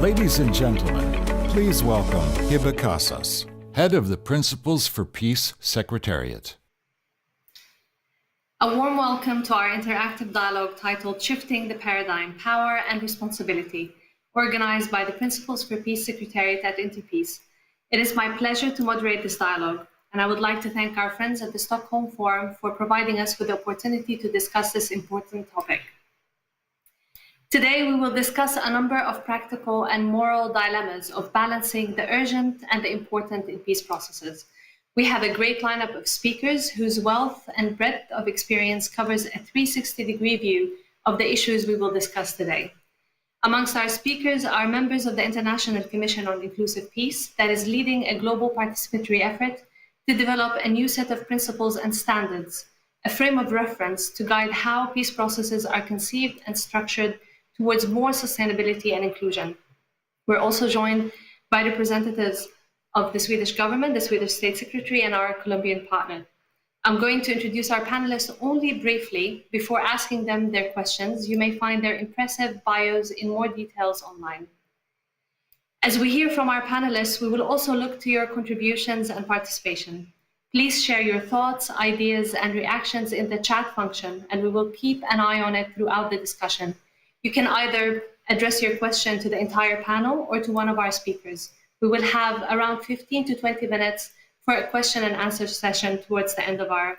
Ladies and gentlemen, please welcome Hiba Qasas, Head of the Principles for Peace Secretariat. A warm welcome to our interactive dialogue titled Shifting the Paradigm, Power and Responsibility, organized by the Principles for Peace Secretariat at Interpeace. It is my pleasure to moderate this dialogue, and I would like to thank our friends at the Stockholm Forum for providing us with the opportunity to discuss this important topic. Today, we will discuss a number of practical and moral dilemmas of balancing the urgent and the important in peace processes. We have a great lineup of speakers whose wealth and breadth of experience covers a 360-degree view of the issues we will discuss today. Amongst our speakers are members of the International Commission on Inclusive Peace that is leading a global participatory effort to develop a new set of principles and standards, a frame of reference to guide how peace processes are conceived and structured towards more sustainability and inclusion. We're also joined by representatives of the Swedish government, the Swedish State Secretary, and our Colombian partner. I'm going to introduce our panelists only briefly before asking them their questions. You may find their impressive bios in more details online. As we hear from our panelists, we will also look to your contributions and participation. Please share your thoughts, ideas, and reactions in the chat function, and we will keep an eye on it throughout the discussion. You can either address your question to the entire panel or to one of our speakers. We will have around 15 to 20 minutes for a question and answer session towards the end of our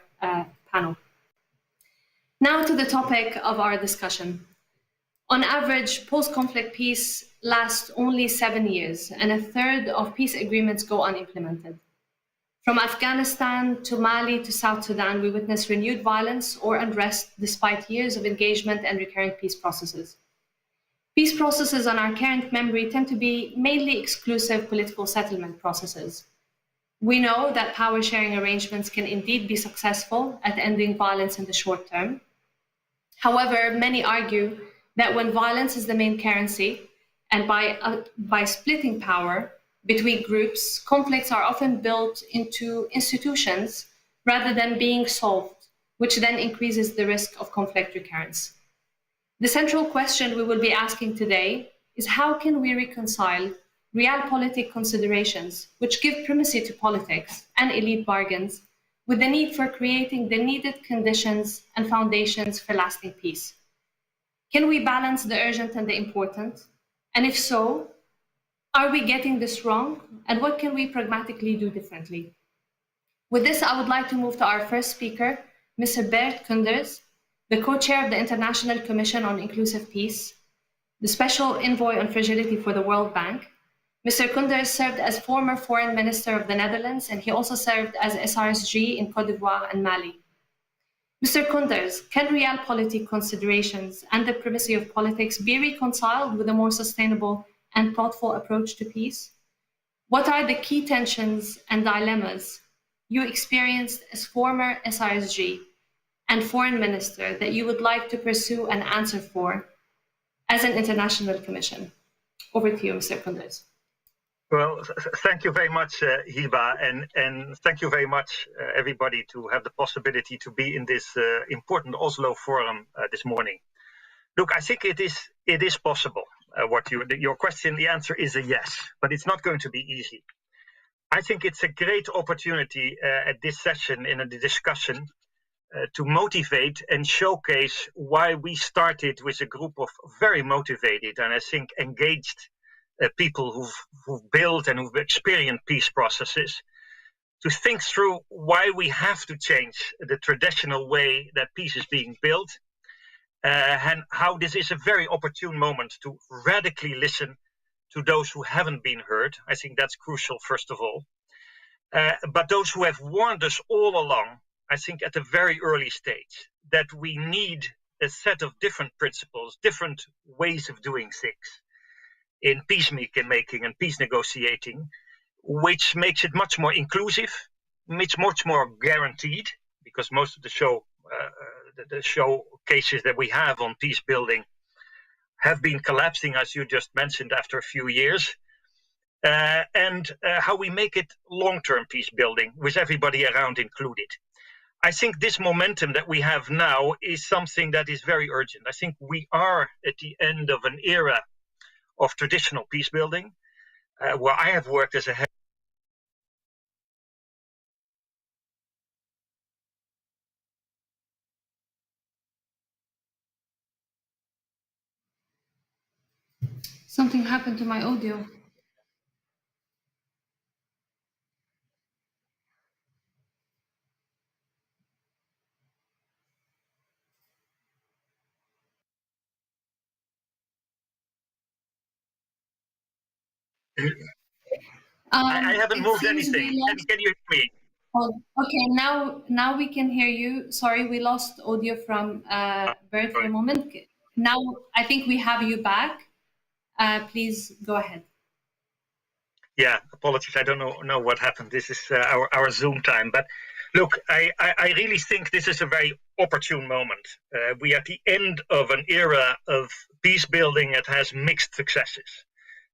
panel. Now to the topic of our discussion. On average, post-conflict peace lasts only 7 years, and a third of peace agreements go unimplemented. From Afghanistan to Mali to South Sudan, we witness renewed violence or unrest despite years of engagement and recurring peace processes. Peace processes on our current memory tend to be mainly exclusive political settlement processes. We know that power sharing arrangements can indeed be successful at ending violence in the short term. However, many argue that when violence is the main currency, and by splitting power between groups, conflicts are often built into institutions rather than being solved, which then increases the risk of conflict recurrence. The central question we will be asking today is how can we reconcile realpolitik considerations, which give primacy to politics and elite bargains, with the need for creating the needed conditions and foundations for lasting peace? Can we balance the urgent and the important? And if so, are we getting this wrong? And what can we pragmatically do differently? With this, I would like to move to our first speaker, Mr. Bert Koenders, the co-chair of the International Commission on Inclusive Peace, the Special Envoy on Fragility for the World Bank. Mr. Koenders served as former Foreign Minister of the Netherlands, and he also served as SRSG in Côte d'Ivoire and Mali. Mr. Koenders, can realpolitik considerations and the primacy of politics be reconciled with a more sustainable and thoughtful approach to peace? What are the key tensions and dilemmas you experienced as former SRSG and foreign minister that you would like to pursue and answer for as an international commission? Over to you, Mr. Koenders. Well, thank you very much, Hiba, and thank you very much, everybody, to have the possibility to be in this important Oslo Forum this morning. Look, I think it is possible. Your question, the answer is a yes, but it's not going to be easy. I think it's a great opportunity at this session in a discussion to motivate and showcase why we started with a group of very motivated and I think engaged people who've built and who've experienced peace processes, to think through why we have to change the traditional way that peace is being built, and how this is a very opportune moment to radically listen to those who haven't been heard. I think that's crucial, first of all. But those who have warned us all along, I think at a very early stage, that we need a set of different principles, different ways of doing things in peacemaking and peace negotiating, which makes it much more inclusive, much more guaranteed, because most of the showcases that we have on peace building have been collapsing, as you just mentioned, after a few years, and how we make it long-term peace building with everybody around included. I think this momentum that we have now is something that is very urgent. I think we are at the end of an era of traditional peace building, where I have worked as a head. Something happened to my audio. I haven't It moved seems anything. we lost. Can you hear me? Oh, okay, now we can hear you. Sorry, we lost audio from Bert for a moment. Now I think we have you back. Please go ahead. Yeah, apologies. I don't know what happened. This is our Zoom time. But look, I really think this is a very opportune moment. We are at the end of an era of peace building that has mixed successes.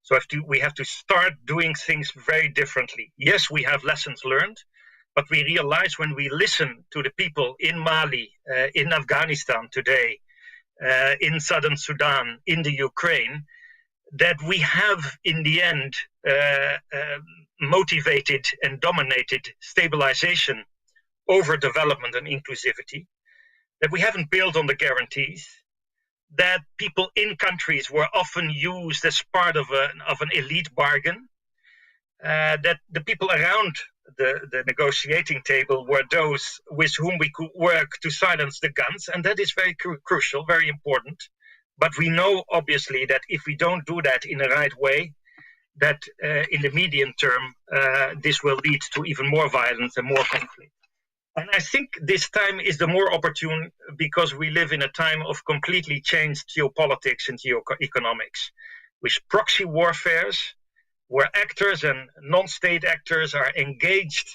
So we have to start doing things very differently. Yes, we have lessons learned, but we realize when we listen to the people in Mali, in Afghanistan today, in Southern Sudan, in the Ukraine, that we have in the end motivated and dominated stabilization over development and inclusivity, that we haven't built on the guarantees, that people in countries were often used as part of an elite bargain, that the people around the negotiating table were those with whom we could work to silence the guns, and that is very crucial, very important. But we know, obviously, that if we don't do that in the right way, that in the medium term, this will lead to even more violence and more conflict. And I think this time is the more opportune because we live in a time of completely changed geopolitics and geoeconomics, with proxy warfares, where actors and non-state actors are engaged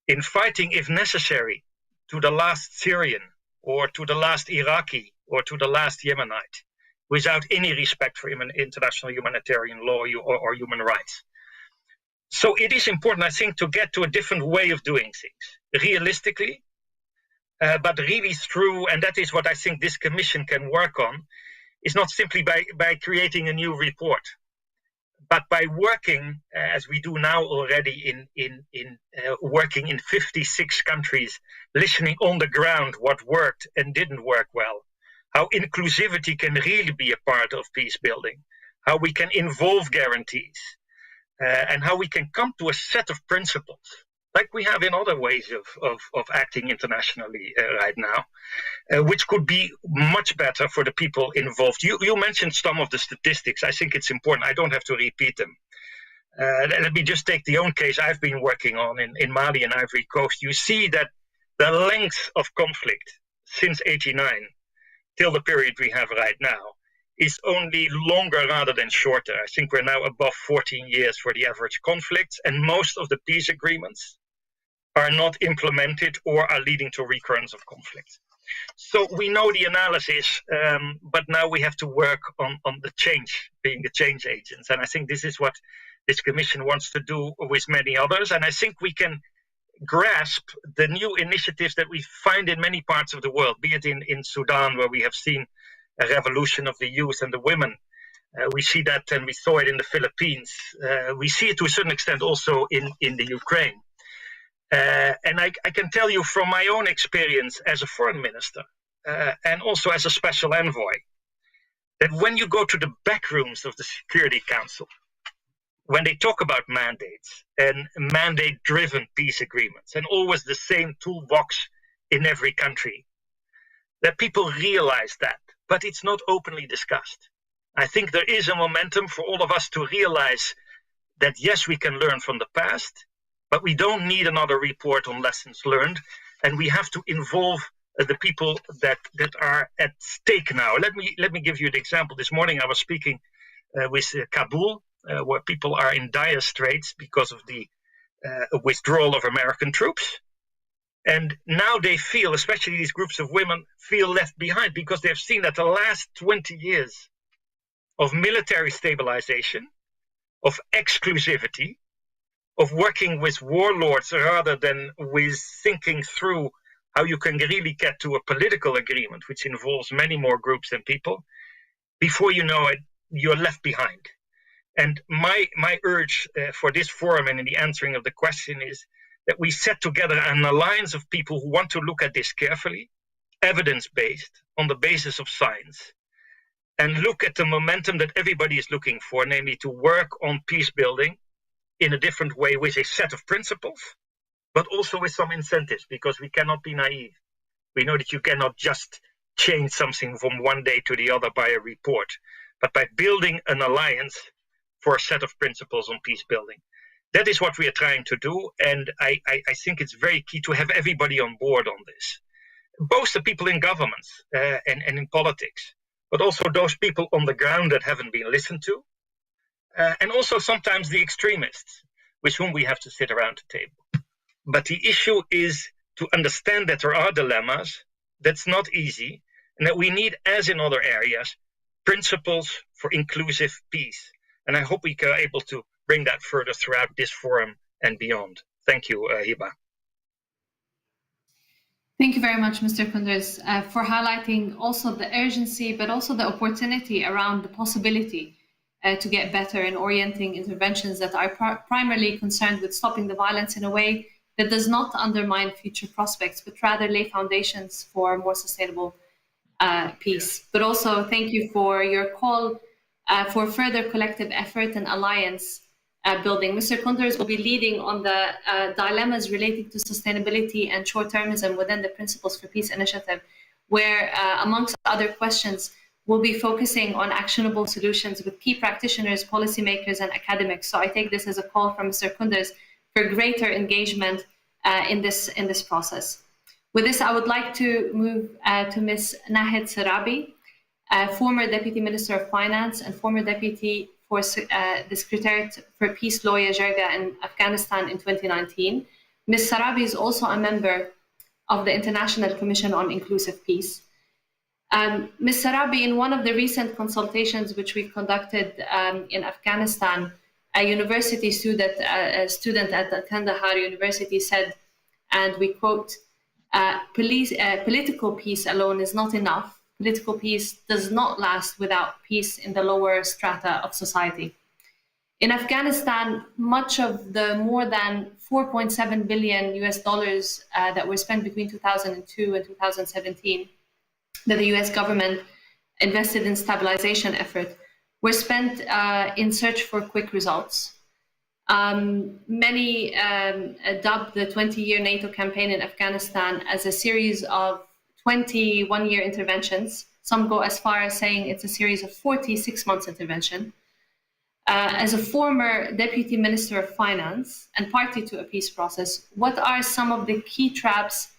in fighting, if necessary, to the last Syrian or to the last Iraqi or to the last Yemenite, without any respect for international humanitarian law or human rights. So it is important, I think, to get to a different way of doing things, realistically, but really through, and that is what I think this commission can work on, is not simply by creating a new report, but by working, as we do now already, working in 56 countries, listening on the ground what worked and didn't work well, how inclusivity can really be a part of peace building, how we can involve guarantees, and how we can come to a set of principles, like we have in other ways of acting internationally right now, which could be much better for the people involved. You mentioned some of the statistics. I think it's important. I don't have to repeat them. Let me just take the own case I've been working on in Mali and Ivory Coast. You see that the length of conflict since '89 till the period we have right now is only longer rather than shorter. I think we're now above 14 years for the average conflicts, and most of the peace agreements are not implemented or are leading to recurrence of conflict. So we know the analysis, but now we have to work on the change, being the change agents. And I think this is what this commission wants to do with many others. And I think we can grasp the new initiatives that we find in many parts of the world, be it in Sudan, where we have seen a revolution of the youth and the women. We see that, and we saw it in the Philippines. We see it to a certain extent also in the Ukraine. And I can tell you from my own experience as a foreign minister and also as a special envoy, that when you go to the back rooms of the Security Council, when they talk about mandates and mandate-driven peace agreements, and always the same toolbox in every country, that people realize that, but it's not openly discussed. I think there is a momentum for all of us to realize that, yes, we can learn from the past, but we don't need another report on lessons learned, and we have to involve the people that are at stake now. Let me give you an example. This morning I was speaking with Kabul, where people are in dire straits because of the withdrawal of American troops. And now they feel, especially these groups of women, feel left behind because they've seen that the last 20 years of military stabilization, of exclusivity, of working with warlords rather than with thinking through how you can really get to a political agreement, which involves many more groups and people, before you know it, you're left behind. And my urge for this forum and in the answering of the question is that we set together an alliance of people who want to look at this carefully, evidence-based, on the basis of science, and look at the momentum that everybody is looking for, namely to work on peace building in a different way with a set of principles, but also with some incentives, because we cannot be naive. We know that you cannot just change something from one day to the other by a report, but by building an alliance for a set of principles on peace building. That is what we are trying to do, and I think it's very key to have everybody on board on this. Both the people in governments and in politics, but also those people on the ground that haven't been listened to, and also sometimes the extremists with whom we have to sit around the table. But the issue is to understand that there are dilemmas, that's not easy, and that we need, as in other areas, principles for inclusive peace. And I hope we are able to bring that further throughout this forum and beyond. Thank you, Hiba. Thank you very much, Mr. Koenders, for highlighting also the urgency, but also the opportunity around the possibility to get better in orienting interventions that are primarily concerned with stopping the violence in a way that does not undermine future prospects, but rather lay foundations for more sustainable peace. But also thank you for your call for further collective effort and alliance building. Mr. Koenders will be leading on the dilemmas relating to sustainability and short-termism within the Principles for Peace initiative, where, amongst other questions, we'll be focusing on actionable solutions with key practitioners, policymakers, and academics. So I take this as a call from Mr. Koenders for greater engagement in this process. With this, I would like to move to Ms. Naheed Sarabi, former Deputy Minister of Finance and former Deputy for the Secretariat for Peace Lawyer Jirga in Afghanistan in 2019. Ms. Sarabi is also a member of the International Commission on Inclusive Peace. Ms. Sarabi, in one of the recent consultations which we conducted in Afghanistan, a university student at the Kandahar University said, and we quote, political peace alone is not enough. Political peace does not last without peace in the lower strata of society. In Afghanistan, much of the more than $4.7 billion that were spent between 2002 and 2017 that the US government invested in stabilization effort were spent in search for quick results. Many dubbed the 20-year NATO campaign in Afghanistan as a series of 21-year interventions. Some go as far as saying it's a series of 46 months intervention. As a former Deputy Minister of Finance and party to a peace process, what are some of the key traps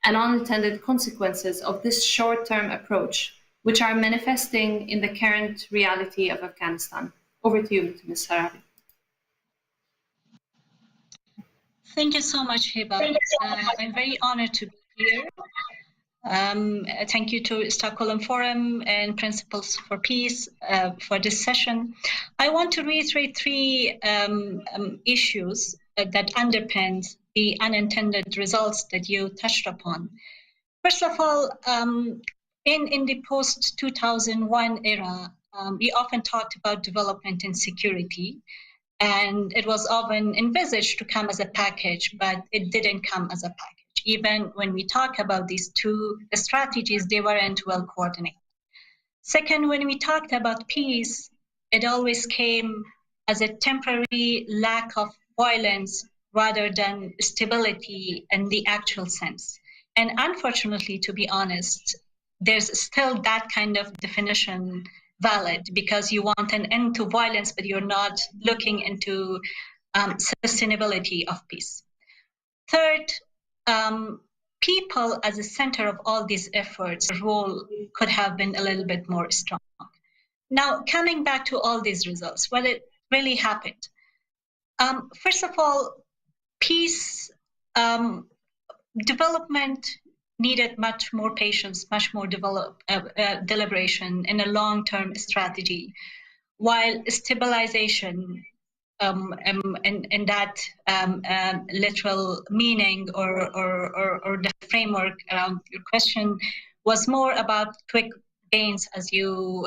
and unintended consequences of this short-term approach, which are manifesting in the current reality of Afghanistan? Over to you, Ms. Sarabi. Thank you so much, Hiba. I'm very honored to be here. Thank you to Stockholm Forum and Principles for Peace for this session. I want to reiterate three issues that underpin the unintended results that you touched upon. First of all, in the post-2001 era, we often talked about development and security, and it was often envisaged to come as a package, but it didn't come as a package. Even when we talk about these two strategies, they weren't well coordinated. Second, when we talked about peace, it always came as a temporary lack of violence rather than stability in the actual sense. And unfortunately, to be honest, there's still that kind of definition valid, because you want an end to violence, but you're not looking into sustainability of peace. Third, people as a center of all these efforts, the role could have been a little bit more strong. Now, coming back to all these results, well, it really happened. First of all, peace development needed much more patience, much more deliberation in a long-term strategy, while stabilization in that literal meaning or the framework around your question was more about quick gains, as you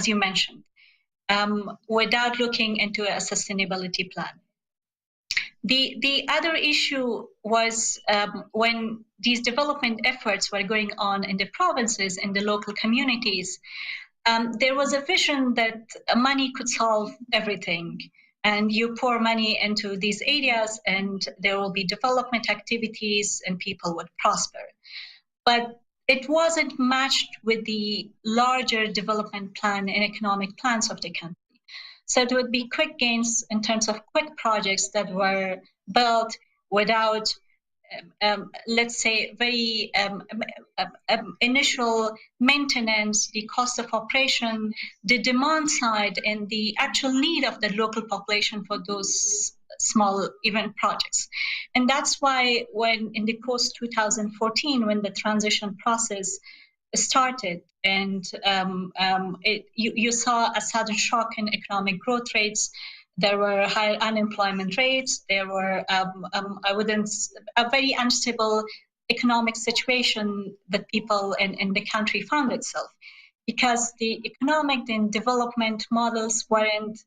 mentioned. without looking into a sustainability plan. The other issue was when these development efforts were going on in the provinces, in the local communities, there was a vision that money could solve everything. And you pour money into these areas and there will be development activities and people would prosper. But it wasn't matched with the larger development plan and economic plans of the country. So it would be quick gains in terms of quick projects that were built without, let's say, very initial maintenance, the cost of operation, the demand side, and the actual need of the local population for those small event projects. And that's why when in the post 2014, when the transition process started and you saw a sudden shock in economic growth rates, there were higher unemployment rates, there were a very unstable economic situation that people in the country found itself, because the economic and development models weren't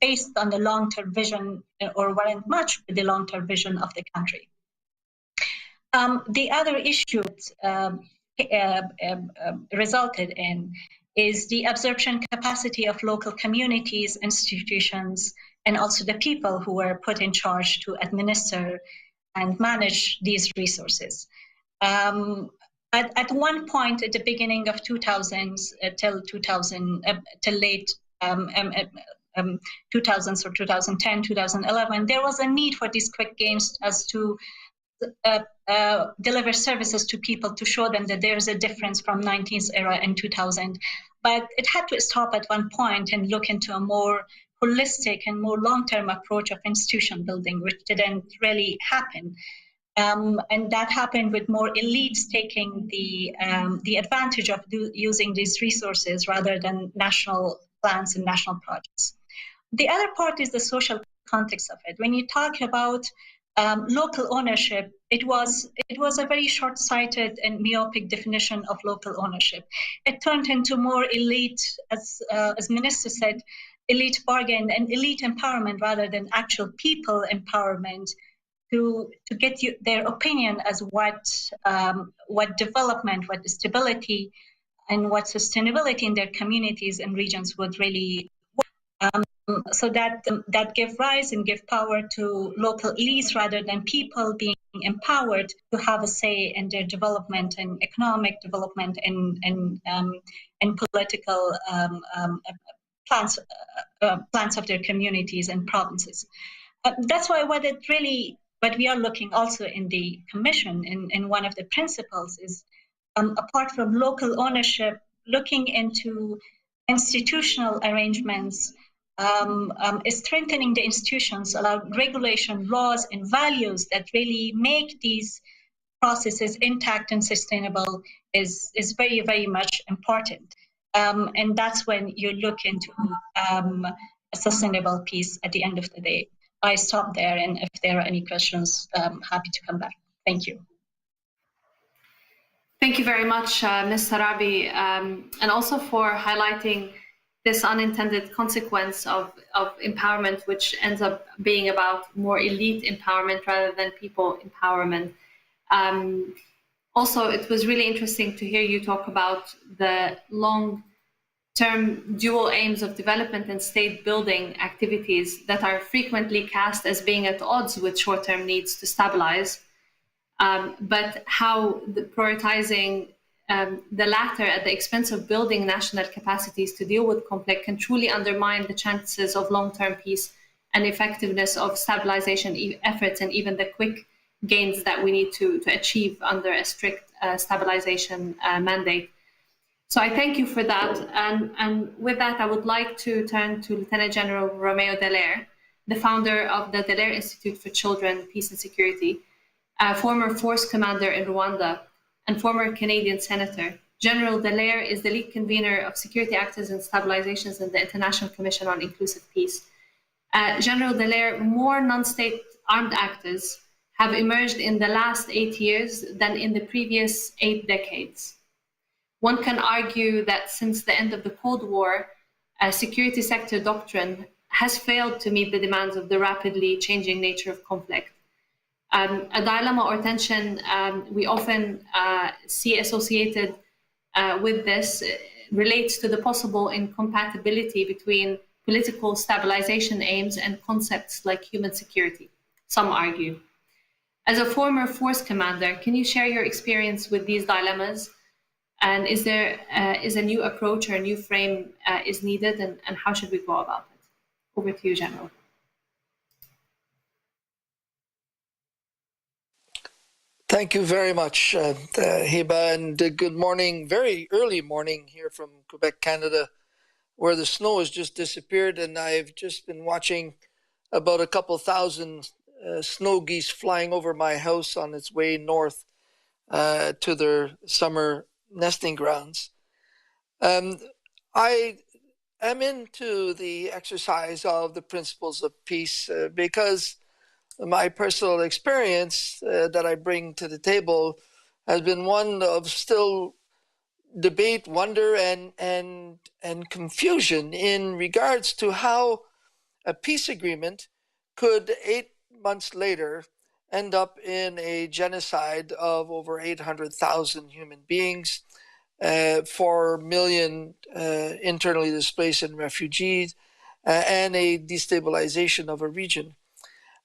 based on the long-term vision or weren't matched with the long-term vision of the country. The other issue resulted in is the absorption capacity of local communities, institutions, and also the people who were put in charge to administer and manage these resources. At one point at the beginning of 2000s till late 2000s or 2010, 2011, there was a need for these quick gains as to deliver services to people to show them that there's a difference from 19th era and 2000. But it had to stop at one point and look into a more holistic and more long-term approach of institution building, which didn't really happen. And that happened with more elites taking the advantage of using these resources rather than national plans and national projects. The other part is the social context of it. When you talk about local ownership, it was a very short-sighted and myopic definition of local ownership. It turned into more elite, as Minister said, elite bargain and elite empowerment rather than actual people empowerment to get their opinion as what development, what stability, and what sustainability in their communities and regions would really work. So that give rise and give power to local elites rather than people being empowered to have a say in their development and economic development and political plans of their communities and provinces. That's why what we are looking also in the Commission in one of the principles is, apart from local ownership, looking into institutional arrangements, strengthening the institutions, allow regulation, laws, and values that really make these processes intact and sustainable is very, very much important. And that's when you look into a sustainable peace at the end of the day. I stop there, and if there are any questions, I'm happy to come back. Thank you. Thank you very much, Ms. Sarabi, and also for highlighting this unintended consequence of empowerment, which ends up being about more elite empowerment rather than people empowerment. Also, it was really interesting to hear you talk about the long-term dual aims of development and state building activities that are frequently cast as being at odds with short-term needs to stabilize, but how the prioritizing the latter at the expense of building national capacities to deal with conflict can truly undermine the chances of long-term peace and effectiveness of stabilization efforts and even the quick gains that we need to achieve under a strict stabilization mandate. So I thank you for that. And with that, I would like to turn to Lieutenant General Roméo Dallaire, the founder of the Dallaire Institute for Children, Peace and Security, former force commander in Rwanda, and former Canadian senator. General Dallaire is the lead convener of security actors and stabilizations in the International Commission on Inclusive Peace. General Dallaire, more non-state armed actors have emerged in the last 8 years than in the previous 8 decades. One can argue that since the end of the Cold War, security sector doctrine has failed to meet the demands of the rapidly changing nature of conflict. A dilemma or tension we often see associated with this relates to the possible incompatibility between political stabilization aims and concepts like human security, some argue. As a former force commander, can you share your experience with these dilemmas? And is a new approach or a new frame is needed, and how should we go about it? Over to you, General. Thank you very much, Hiba, and good morning, very early morning here from Quebec, Canada, where the snow has just disappeared, and I've just been watching about a couple thousand snow geese flying over my house on its way north to their summer nesting grounds. I am into the exercise of the principles of peace because my personal experience that I bring to the table has been one of still debate, wonder, and confusion in regards to how a peace agreement could 8 months later end up in a genocide of over 800,000 human beings, 4 million internally displaced and refugees, and a destabilization of a region.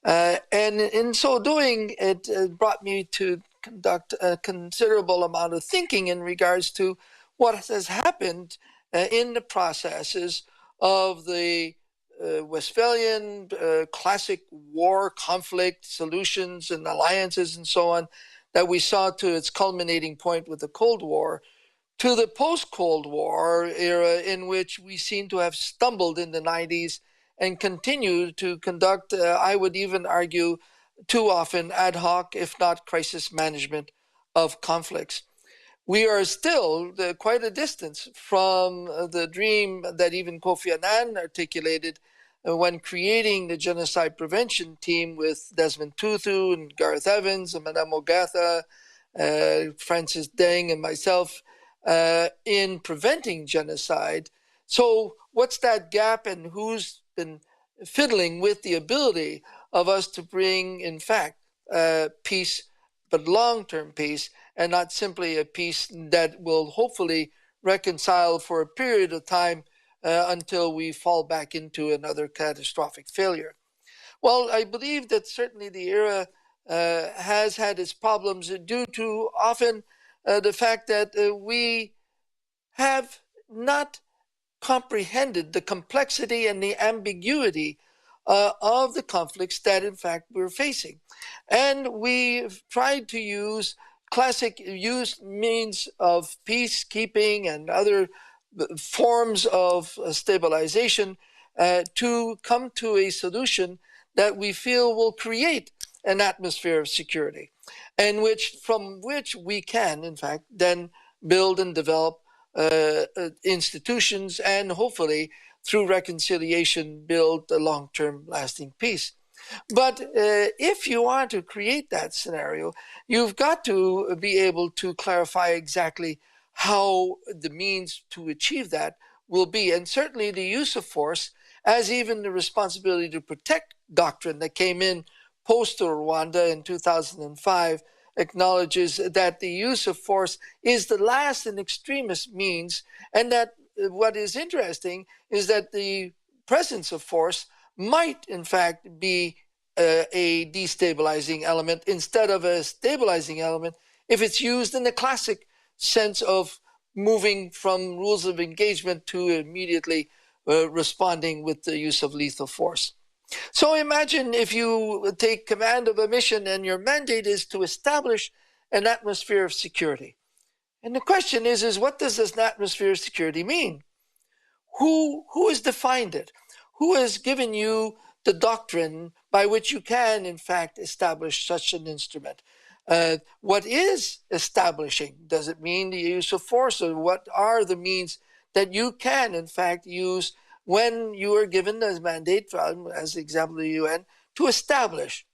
And in so doing, it brought me to conduct a considerable amount of thinking in regards to what has happened in the processes of the Westphalian classic war, conflict, solutions, and alliances, and so on, that we saw to its culminating point with the Cold War, to the post-Cold War era in which we seem to have stumbled in the 90s and continue to conduct, I would even argue, too often ad hoc, if not crisis management of conflicts. We are still quite a distance from the dream that even Kofi Annan articulated when creating the genocide prevention team with Desmond Tutu and Gareth Evans and Madame Ogatha, Francis Deng and myself in preventing genocide. So what's that gap, and who's been fiddling with the ability of us to bring, in fact, peace, but long-term peace, and not simply a peace that will hopefully reconcile for a period of time until we fall back into another catastrophic failure? Well, I believe that certainly the era has had its problems due to often the fact that we have not comprehended the complexity and the ambiguity of the conflicts that in fact we're facing. And we've tried to use classic means of peacekeeping and other forms of stabilization to come to a solution that we feel will create an atmosphere of security, and from which we can in fact then build and develop institutions, and hopefully through reconciliation build a long-term lasting peace. But if you want to create that scenario, you've got to be able to clarify exactly how the means to achieve that will be. And certainly the use of force, as even the responsibility to protect doctrine that came in post Rwanda in 2005, acknowledges that the use of force is the last and extremist means, and that what is interesting is that the presence of force might in fact be a destabilizing element instead of a stabilizing element if it's used in the classic sense of moving from rules of engagement to immediately responding with the use of lethal force. So imagine if you take command of a mission and your mandate is to establish an atmosphere of security. And the question is what does this atmosphere of security mean? Who has defined it? Who has given you the doctrine by which you can, in fact, establish such an instrument? What is establishing? Does it mean the use of force? Or what are the means that you can, in fact, use when you are given as mandate, as the example of the UN, to establish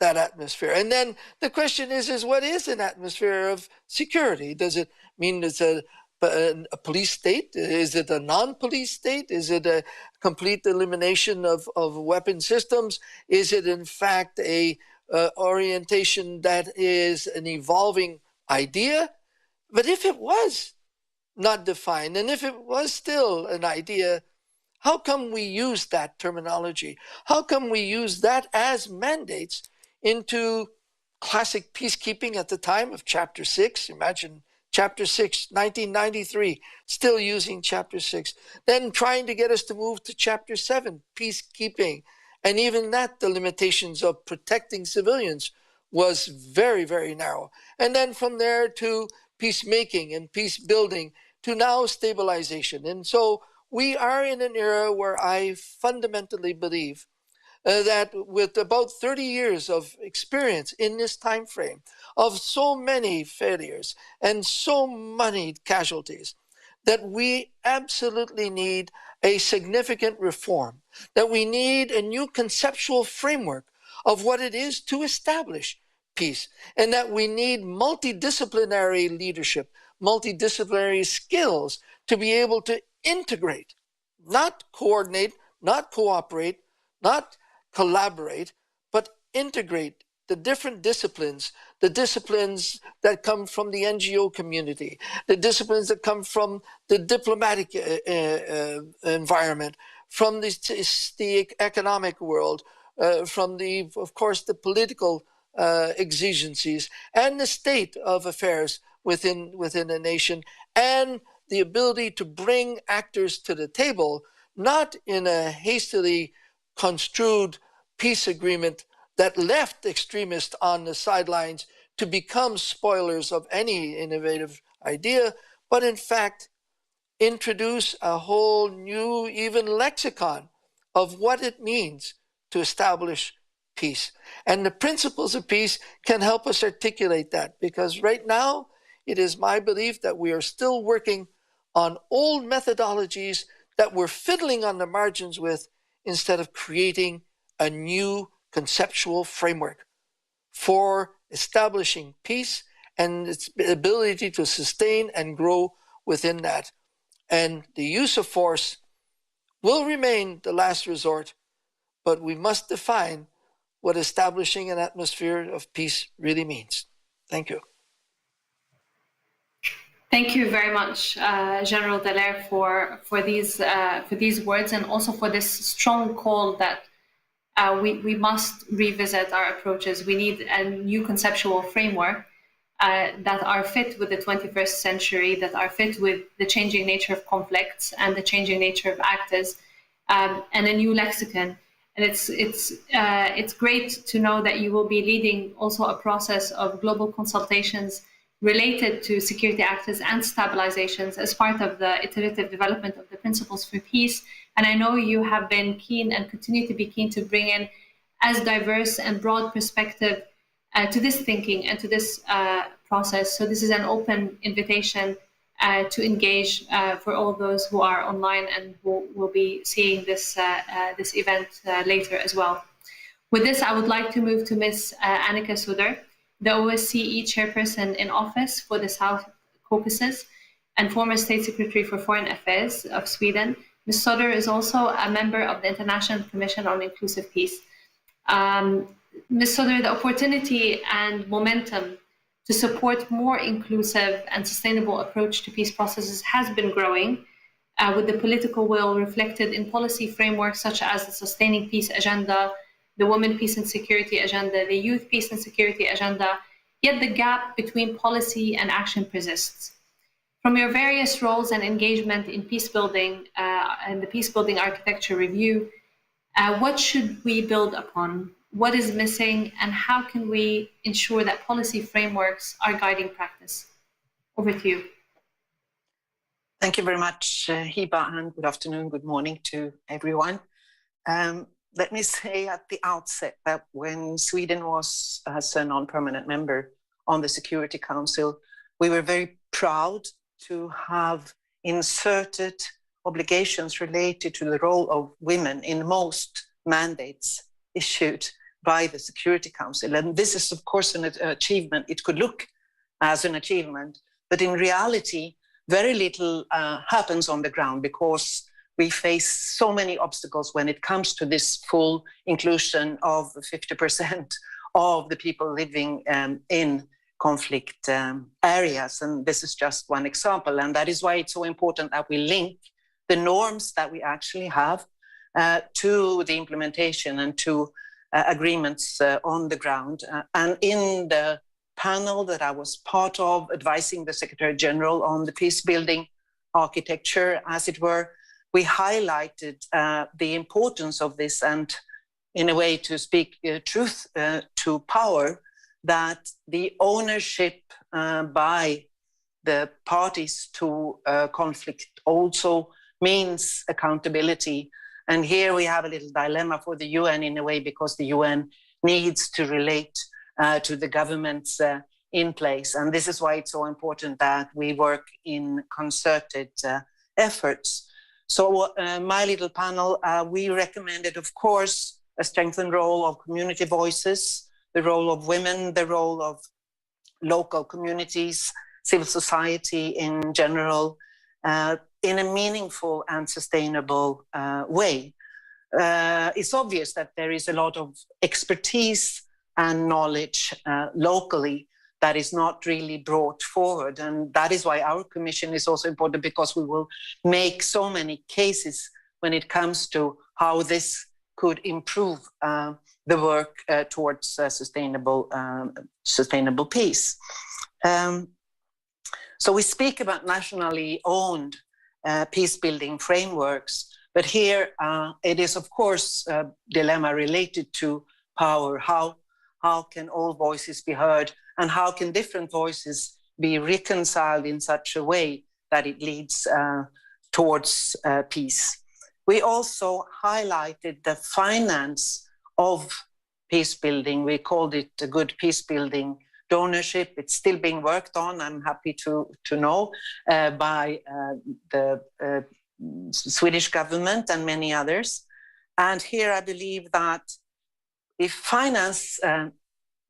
that atmosphere? And then the question is what is an atmosphere of security? Does it mean it's a a police state? Is it a non-police state? Is it a complete elimination of weapon systems? Is it in fact a orientation that is an evolving idea? But if it was not defined, and if it was still an idea, how come we use that terminology? How come we use that as mandates into classic peacekeeping at the time of Chapter 6? Imagine Chapter 6, 1993, still using Chapter 6. Then trying to get us to move to Chapter 7, peacekeeping. And even that, the limitations of protecting civilians was very, very narrow. And then from there to peacemaking and peace building to now stabilization. And so we are in an era where I fundamentally believe that with about 30 years of experience in this time frame of so many failures and so many casualties, that we absolutely need a significant reform, that we need a new conceptual framework of what it is to establish peace, and that we need multidisciplinary leadership, multidisciplinary skills to be able to integrate, not coordinate, not cooperate, not collaborate, but integrate the different disciplines, the disciplines that come from the NGO community, the disciplines that come from the diplomatic environment, from the economic world, from the, of course, the political exigencies, and the state of affairs within a nation, and the ability to bring actors to the table, not in a hastily construed peace agreement that left extremists on the sidelines to become spoilers of any innovative idea, but in fact introduce a whole new even lexicon of what it means to establish peace. And the principles of peace can help us articulate that, because right now it is my belief that we are still working on old methodologies that we're fiddling on the margins with, instead of creating a new conceptual framework for establishing peace and its ability to sustain and grow within that. And the use of force will remain the last resort, but we must define what establishing an atmosphere of peace really means. Thank you. Thank you very much, General Dallaire, for these words, and also for this strong call that we must revisit our approaches. We need a new conceptual framework that are fit with the 21st century, that are fit with the changing nature of conflicts and the changing nature of actors, and a new lexicon. And it's great to know that you will be leading also a process of global consultations related to security actors and stabilizations as part of the iterative development of the principles for peace. And I know you have been keen and continue to be keen to bring in as diverse and broad perspective to this thinking and to this process. So this is an open invitation to engage for all those who are online and who will be seeing this event later as well. With this, I would like to move to Ms. Annika Söder, the OSCE Chairperson-in-Office for the South Caucasus and former State Secretary for Foreign Affairs of Sweden. Ms. Söder is also a member of the International Commission on Inclusive Peace. Ms. Söder, the opportunity and momentum to support more inclusive and sustainable approach to peace processes has been growing, with the political will reflected in policy frameworks such as the Sustaining Peace Agenda, the Women, Peace and Security Agenda, the Youth, Peace and Security Agenda, yet the gap between policy and action persists. From your various roles and engagement in peace building and the peace building architecture review, what should we build upon? What is missing, and how can we ensure that policy frameworks are guiding practice? Over to you. Thank you very much, Hiba, and good afternoon, good morning to everyone. Let me say at the outset that when Sweden was as a non-permanent member on the Security Council, we were very proud to have inserted obligations related to the role of women in most mandates issued by the Security Council. And this is, of course, an achievement. It could look as an achievement, but in reality, very little happens on the ground because we face so many obstacles when it comes to this full inclusion of 50% of the people living in conflict areas. And this is just one example. And that is why it's so important that we link the norms that we actually have to the implementation and to agreements on the ground. And in the panel that I was part of, advising the Secretary General on the peace building architecture, as it were, we highlighted the importance of this and, in a way, to speak truth to power, that the ownership by the parties to conflict also means accountability. And here we have a little dilemma for the UN in a way, because the UN needs to relate to the governments in place. And this is why it's so important that we work in concerted efforts. So my little panel, we recommended, of course, a strengthened role of community voices, the role of women, the role of local communities, civil society in general, in a meaningful and sustainable way. It's obvious that there is a lot of expertise and knowledge locally that is not really brought forward. And that is why our commission is also important, because we will make so many cases when it comes to how this could improve the work towards sustainable peace. So we speak about nationally owned peace-building frameworks, but here it is, of course, a dilemma related to power. How can all voices be heard, and how can different voices be reconciled in such a way that it leads towards peace? We also highlighted the finance of peace building. We called it a good peace building donorship. It's still being worked on, I'm happy to know, by the Swedish government and many others. And here I believe that if finance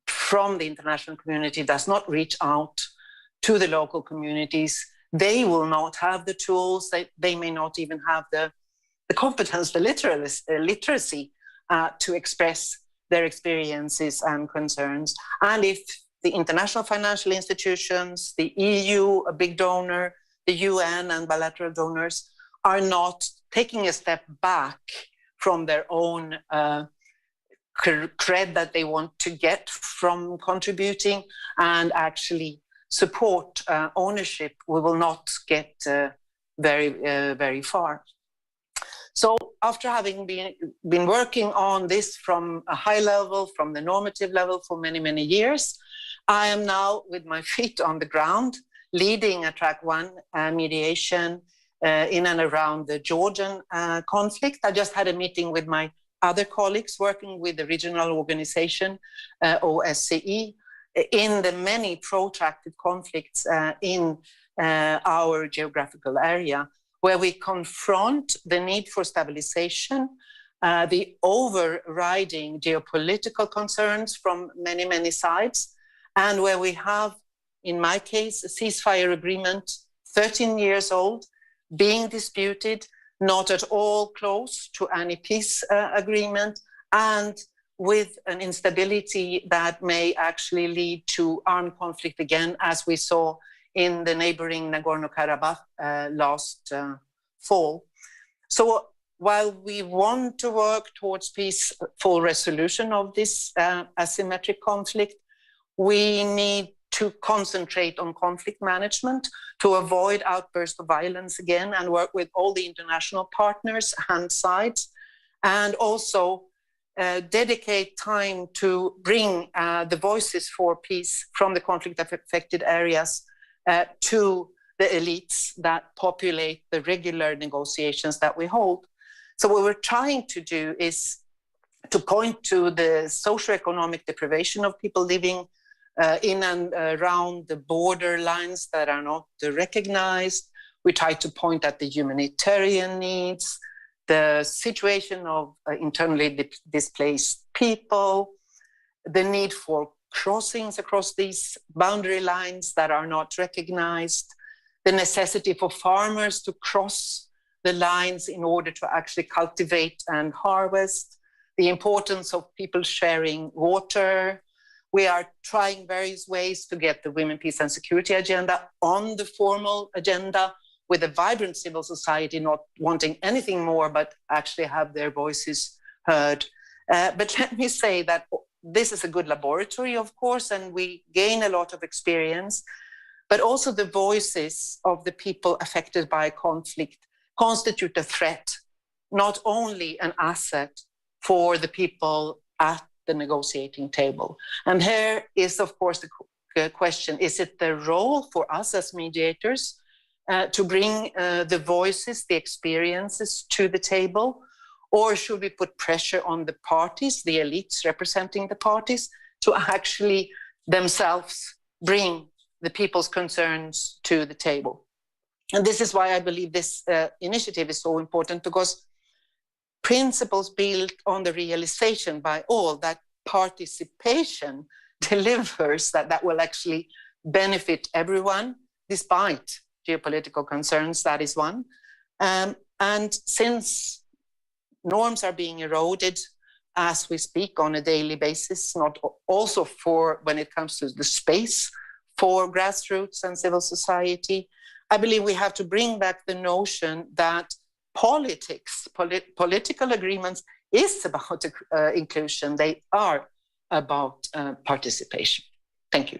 from the international community does not reach out to the local communities, they will not have the tools, they may not even have the competence, the literacy to express their experiences and concerns. And if the international financial institutions, the EU, a big donor, the UN and bilateral donors are not taking a step back from their own cred that they want to get from contributing and actually support ownership, we will not get very far. So after having been working on this from a high level, from the normative level for many years, I am now with my feet on the ground, leading a track 1 mediation in and around the Georgian conflict. I just had a meeting with my other colleagues working with the regional organization, OSCE, in the many protracted conflicts in our geographical area, where we confront the need for stabilization, the overriding geopolitical concerns from many sides, and where we have, in my case, a ceasefire agreement, 13 years old, being disputed, not at all close to any peace agreement, and with an instability that may actually lead to armed conflict again, as we saw in the neighboring Nagorno-Karabakh last fall. So while we want to work towards peaceful resolution of this asymmetric conflict, we need to concentrate on conflict management to avoid outbursts of violence again, and work with all the international partners and sides, and also dedicate time to bring the voices for peace from the conflict-affected areas to the elites that populate the regular negotiations that we hold. So what we're trying to do is to point to the socioeconomic deprivation of people living in and around the border lines that are not recognized. We try to point at the humanitarian needs, the situation of internally displaced people, the need for crossings across these boundary lines that are not recognized, the necessity for farmers to cross the lines in order to actually cultivate and harvest, the importance of people sharing water. We are trying various ways to get the Women, Peace and Security agenda on the formal agenda, with a vibrant civil society not wanting anything more but actually have their voices heard. But let me say that this is a good laboratory, of course, and we gain a lot of experience, but also the voices of the people affected by conflict constitute a threat, not only an asset for the people at the negotiating table. And here is, of course, the question, is it the role for us as mediators to bring the voices, the experiences to the table? Or should we put pressure on the parties, the elites representing the parties, to actually themselves bring the people's concerns to the table? And this is why I believe this initiative is so important, because principles built on the realization by all that participation delivers, that will actually benefit everyone, despite geopolitical concerns, that is one. And since norms are being eroded as we speak on a daily basis, not also for when it comes to the space for grassroots and civil society, I believe we have to bring back the notion that politics, political agreements is about inclusion. They are about participation. Thank you.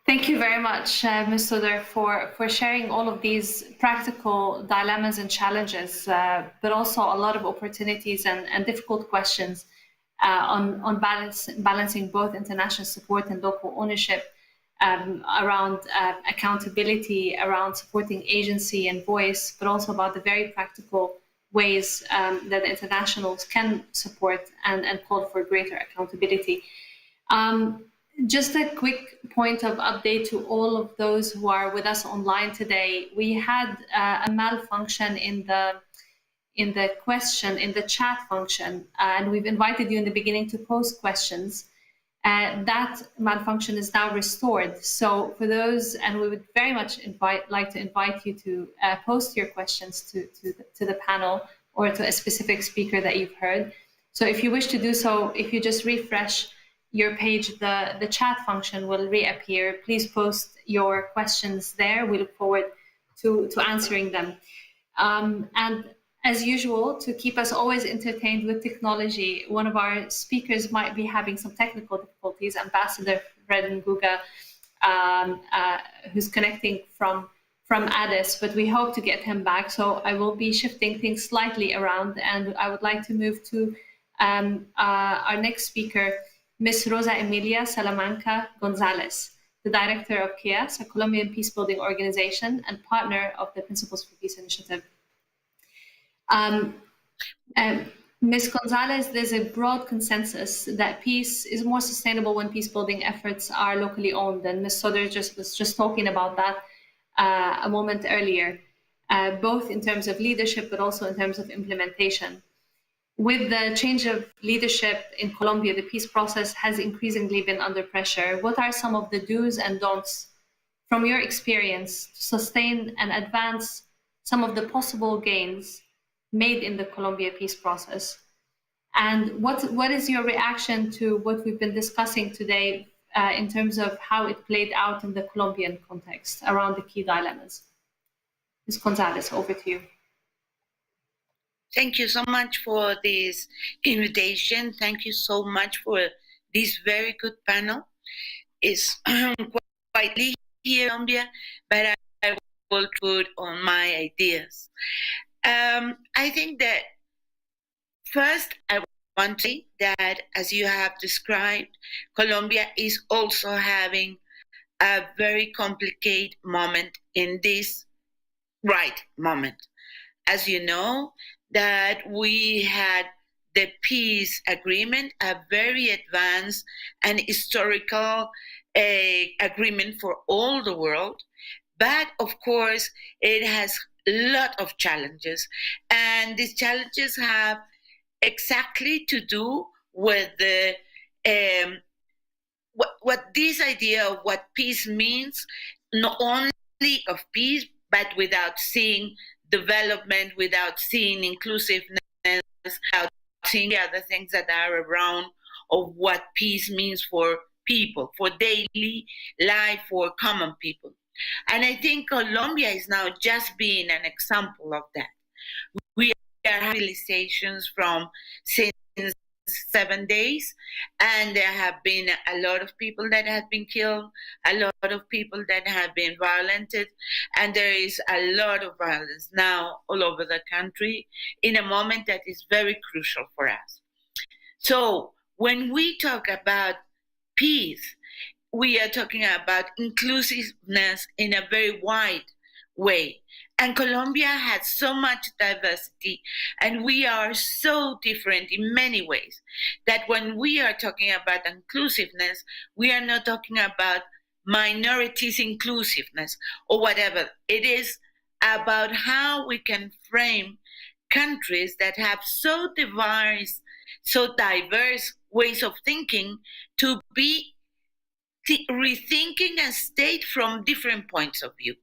Thank you very much, Ms. Söder, for sharing all of these practical dilemmas and challenges, but also a lot of opportunities and difficult questions on balancing both international support and local ownership, around accountability, around supporting agency and voice, but also about the very practical ways that internationals can support and call for greater accountability. Just a quick point of update to all of those who are with us online today. We had a malfunction in the chat function, and we've invited you in the beginning to post questions. That malfunction is now restored. So for those, and we would very much like to invite you to post your questions to the panel or to a specific speaker that you've heard. So if you wish to do so, if you just refresh your page, the chat function will reappear. Please post your questions there. We look forward to answering them. And as usual, to keep us always entertained with technology, one of our speakers might be having some technical difficulties, Ambassador Fred Nguga, who's connecting from Addis, but we hope to get him back. So I will be shifting things slightly around, and I would like to move to our next speaker, Ms. Rosa Emilia Salamanca Gonzalez, the director of CEST, a Colombian peacebuilding organization and partner of the Principles for Peace Initiative. Ms. Gonzalez, there's a broad consensus that peace is more sustainable when peacebuilding efforts are locally owned, and Ms. Söder was just talking about that a moment earlier, both in terms of leadership, but also in terms of implementation. With the change of leadership in Colombia, the peace process has increasingly been under pressure. What are some of the do's and don'ts from your experience to sustain and advance some of the possible gains made in the Colombia peace process? And what is your reaction to what we've been discussing today in terms of how it played out in the Colombian context around the key dilemmas? Ms. Gonzalez, over to you. Thank you so much for this invitation. Thank you so much for this very good panel. It's quite late here in Colombia, but I will put on my ideas. I think that first I want to say that, as you have described, Colombia is also having a very complicated moment in this right moment. As you know, that we had the peace agreement, a very advanced and historical agreement for all the world. But of course, it has a lot of challenges. And these challenges have exactly to do with the what this idea of what peace means not only of peace, but without seeing development, without seeing inclusiveness, without seeing the other things that are around of what peace means for people, for daily life, for common people. And I think Colombia is now just being an example of that. We are having civilizations from since 7 days, and there have been a lot of people that have been killed, a lot of people that have been violented, and there is a lot of violence now all over the country in a moment that is very crucial for us. So when we talk about peace, we are talking about inclusiveness in a very wide way. And Colombia has so much diversity, and we are so different in many ways that when we are talking about inclusiveness, we are not talking about minorities inclusiveness or whatever. It is about how we can frame countries that have so diverse ways of thinking to be rethinking a state from different points of view.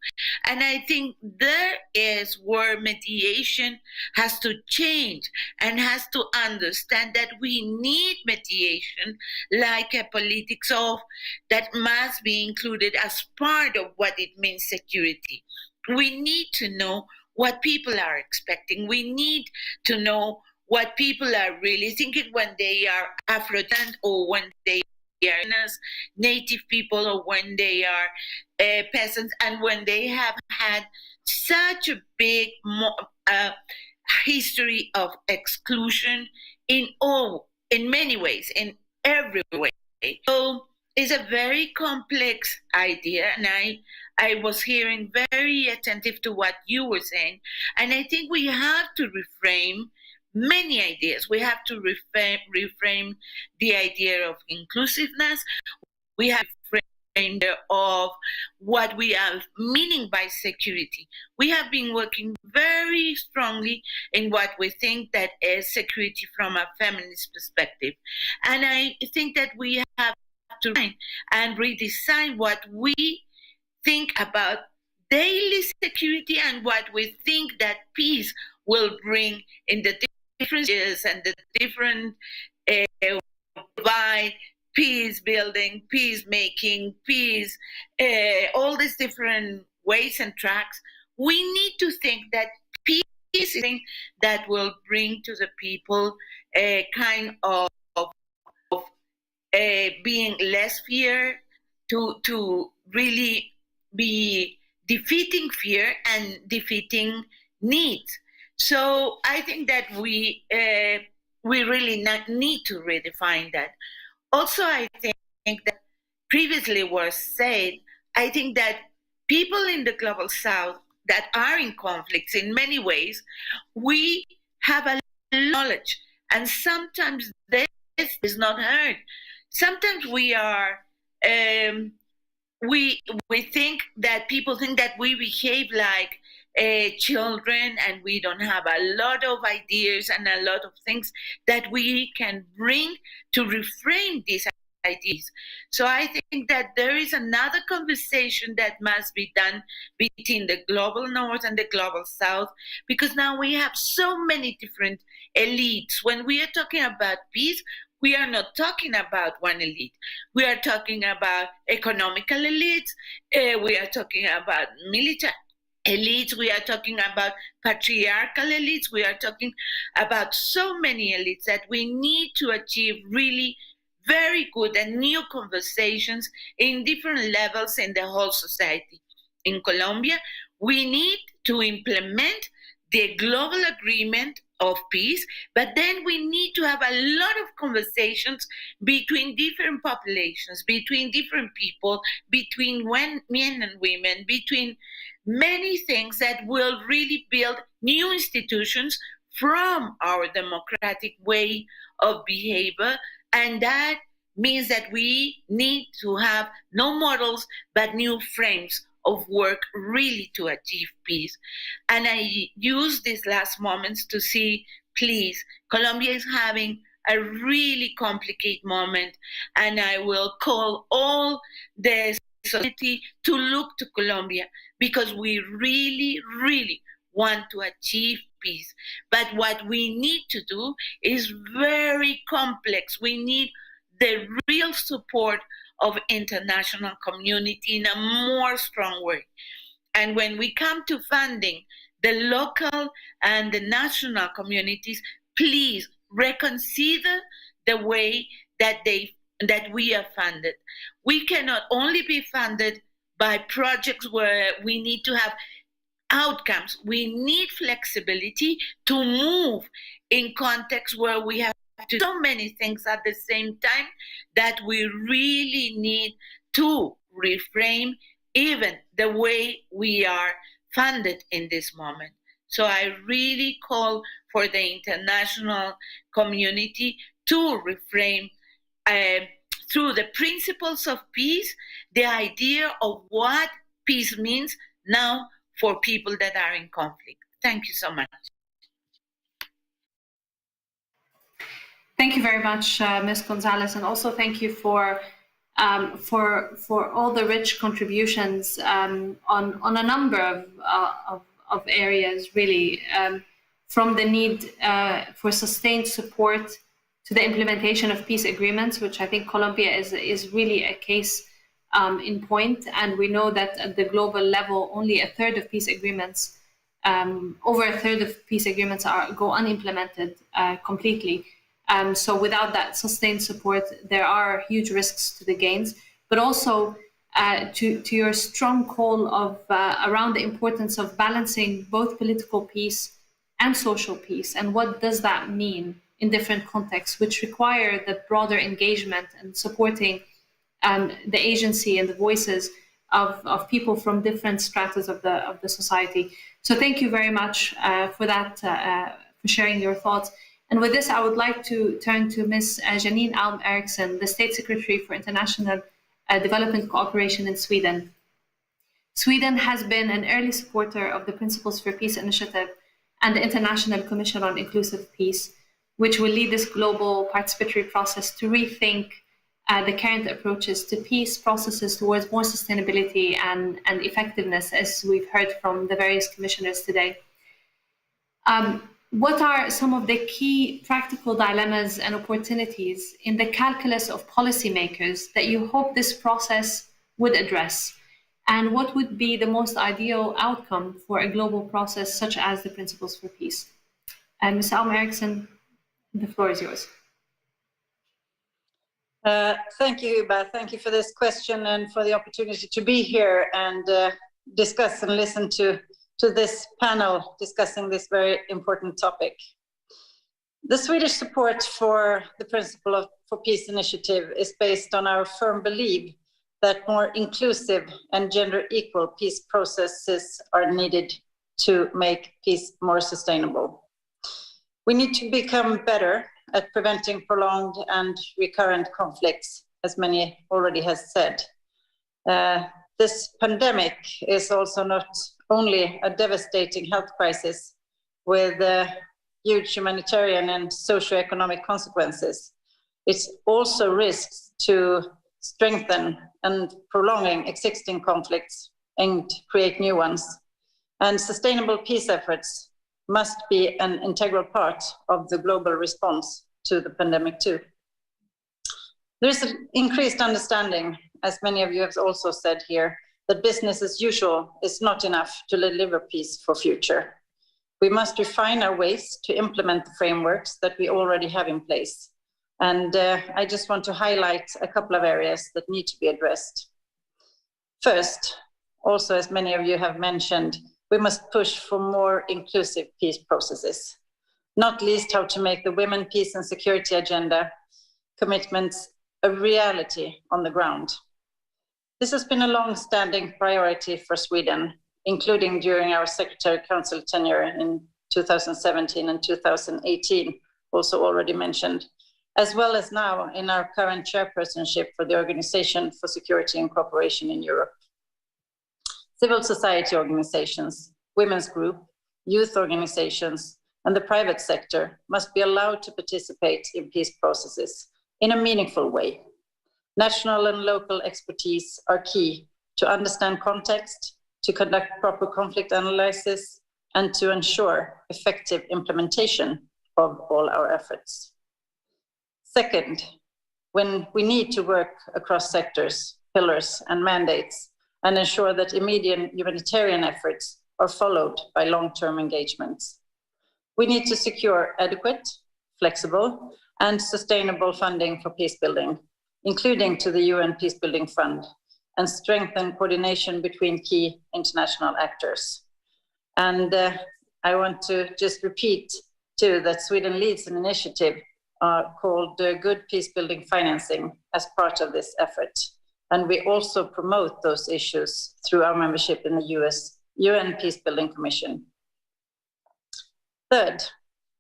And I think there is where mediation has to change and has to understand that we need mediation like a politics of that must be included as part of what it means security. We need to know what people are expecting. We need to know what people are really thinking when they are Afro-Descent or when they are native people or when they are peasants and when they have had such a big history of exclusion in many ways, in every way. So it's a very complex idea, and I was hearing very attentive to what you were saying, and I think we have to reframe many ideas. We have to reframe the idea of inclusiveness. We have to reframe of what we are meaning by security. We have been working very strongly in what we think that is security from a feminist perspective. And I think that we have to and redesign what we think about daily security and what we think that peace will bring in the differences and the different provide peace building, peace making, peace, all these different ways and tracks. We need to think that peace is something that will bring to the people a kind of being less fear, to really be defeating fear and defeating needs. So I think that we really need to redefine that. Also, I think that previously was said, I think that people in the global south that are in conflicts in many ways, we have a knowledge, and sometimes this is not heard. Sometimes we are we think that people think that we behave like children, and we don't have a lot of ideas and a lot of things that we can bring to reframe these ideas. So I think that there is another conversation that must be done between the global north and the global south, because now we have so many different elites. When we are talking about peace, we are not talking about one elite. We are talking about economical elites. We are talking about military elites. We are talking about patriarchal elites. We are talking about so many elites that we need to achieve really very good and new conversations in different levels in the whole society. In Colombia, we need to implement the global agreement of peace, but then we need to have a lot of conversations between different populations, between different people, between men and women, between many things that will really build new institutions from our democratic way of behavior. And that means that we need to have no models, but new frames of work really to achieve peace. And I use these last moments to see, please, Colombia is having a really complicated moment, and I will call all the society to look to Colombia, because we really, really want to achieve peace. But what we need to do is very complex. We need the real support of international community in a more strong way. And when we come to funding, the local and the national communities, please reconsider the way that we are funded. We cannot only be funded by projects where we need to have outcomes. We need flexibility to move in contexts where we have to do so many things at the same time that we really need to reframe even the way we are funded in this moment. So I really call for the international community to reframe through the principles of peace, the idea of what peace means now for people that are in conflict. Thank you so much. Thank you very much, Ms. Gonzalez, and also thank you for all the rich contributions on a number of areas, really, from the need for sustained support to the implementation of peace agreements, which I think Colombia is really a case in point. And we know that at the global level, only a third of peace agreements, over a third of peace agreements go unimplemented completely. So without that sustained support, there are huge risks to the gains, but also to your strong call of around the importance of balancing both political peace and social peace, and what does that mean in different contexts, which require the broader engagement and supporting the agency and the voices of people from different stratas of the society. So thank you very much for that, for sharing your thoughts. And with this, I would like to turn to Ms. Janine Ericsson, the State Secretary for International Development Cooperation in Sweden. Sweden has been an early supporter of the Principles for Peace initiative and the International Commission on Inclusive Peace, which will lead this global participatory process to rethink the current approaches to peace processes towards more sustainability and effectiveness, as we've heard from the various commissioners today. What are some of the key practical dilemmas and opportunities in the calculus of policymakers that you hope this process would address? And what would be the most ideal outcome for a global process such as the Principles for Peace? And Ms. Ericsson, the floor is yours. Thank you, Hiba. Thank you for this question and for the opportunity to be here and discuss and listen to this panel discussing this very important topic. The Swedish support for the Principle for Peace initiative is based on our firm belief that more inclusive and gender equal peace processes are needed to make peace more sustainable. We need to become better at preventing prolonged and recurrent conflicts, as many already has said. This pandemic is also not only a devastating health crisis with huge humanitarian and socioeconomic consequences. It also risks to strengthen and prolonging existing conflicts and create new ones. And sustainable peace efforts must be an integral part of the global response to the pandemic too. There is an increased understanding, as many of you have also said here, that business as usual is not enough to deliver peace for future. We must refine our ways to implement the frameworks that we already have in place. And I just want to highlight a couple of areas that need to be addressed. First, also as many of you have mentioned, we must push for more inclusive peace processes, not least how to make the women, peace and security agenda commitments a reality on the ground. This has been a long-standing priority for Sweden, including during our Secretary Council tenure in 2017 and 2018, also already mentioned, as well as now in our current chairpersonship for the Organization for Security and Cooperation in Europe. Civil society organizations, women's group, youth organizations, and the private sector must be allowed to participate in peace processes in a meaningful way. National and local expertise are key to understand context, to conduct proper conflict analysis, and to ensure effective implementation of all our efforts. Second, when we need to work across sectors, pillars, and mandates, and ensure that immediate humanitarian efforts are followed by long-term engagements. We need to secure adequate, flexible, and sustainable funding for peacebuilding, including to the UN Peacebuilding Fund, and strengthen coordination between key international actors. And I want to just repeat too that Sweden leads an initiative called Good Peacebuilding Financing as part of this effort. And we also promote those issues through our membership in the UN Peacebuilding Commission. Third,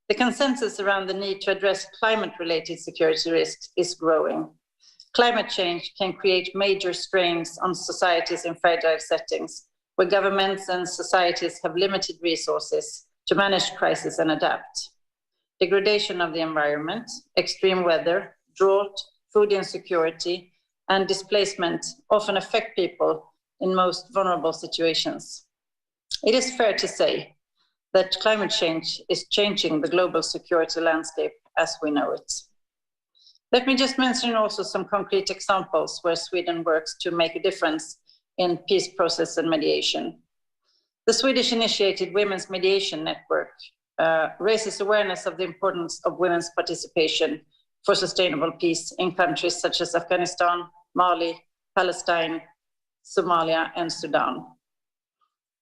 the consensus around the need to address climate-related security risks is growing. Climate change can create major strains on societies in fragile settings, where governments and societies have limited resources to manage crisis and adapt. Degradation of the environment, extreme weather, drought, food insecurity, and displacement often affect people in most vulnerable situations. It is fair to say that climate change is changing the global security landscape as we know it. Let me just mention also some concrete examples where Sweden works to make a difference in peace process and mediation. The Swedish-initiated Women's Mediation Network raises awareness of the importance of women's participation for sustainable peace in countries such as Afghanistan, Mali, Palestine, Somalia, and Sudan.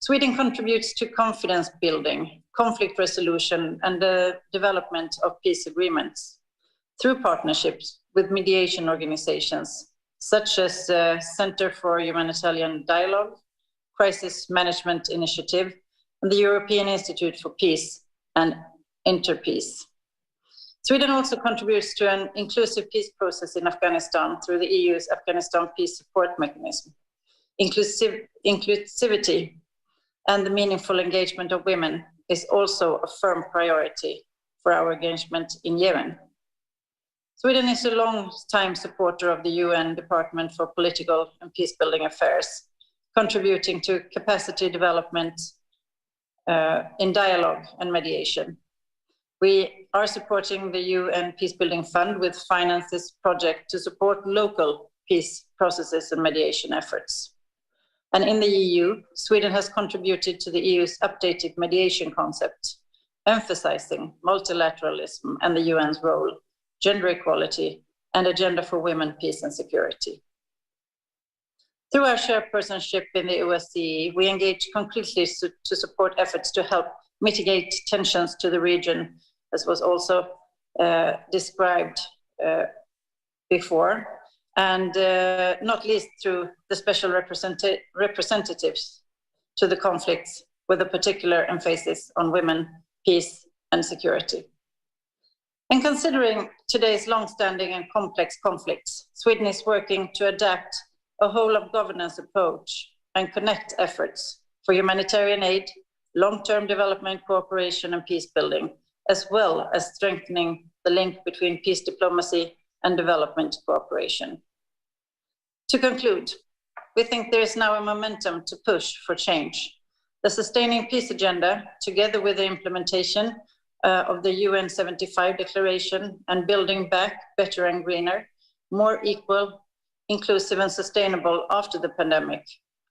Sweden contributes to confidence building, conflict resolution, and the development of peace agreements through partnerships with mediation organizations such as Center for Humanitarian Dialogue, Crisis Management Initiative, and the European Institute for Peace and Interpeace. Sweden also contributes to an inclusive peace process in Afghanistan through the EU's Afghanistan Peace Support Mechanism. Inclusivity and the meaningful engagement of women is also a firm priority for our engagement in Yemen. Sweden is a long-time supporter of the UN Department for Political and Peacebuilding Affairs, contributing to capacity development in dialogue and mediation. We are supporting the UN Peacebuilding Fund with finances project to support local peace processes and mediation efforts. And in the EU, Sweden has contributed to the EU's updated mediation concept, emphasizing multilateralism and the UN's role, gender equality, and agenda for women, peace, and security. Through our chairpersonship in the OSCE, we engage concretely to support efforts to help mitigate tensions to the region, as was also described before, and not least through the special representatives to the conflicts with a particular emphasis on women, peace, and security. And considering today's long-standing and complex conflicts, Sweden is working to adapt a whole-of-governance approach and connect efforts for humanitarian aid, long-term development cooperation and peace building, as well as strengthening the link between peace diplomacy and development cooperation. To conclude, we think there is now a momentum to push for change. The Sustaining Peace Agenda, together with the implementation of the UN 75 Declaration and Building Back Better and Greener, more equal, inclusive and sustainable after the pandemic,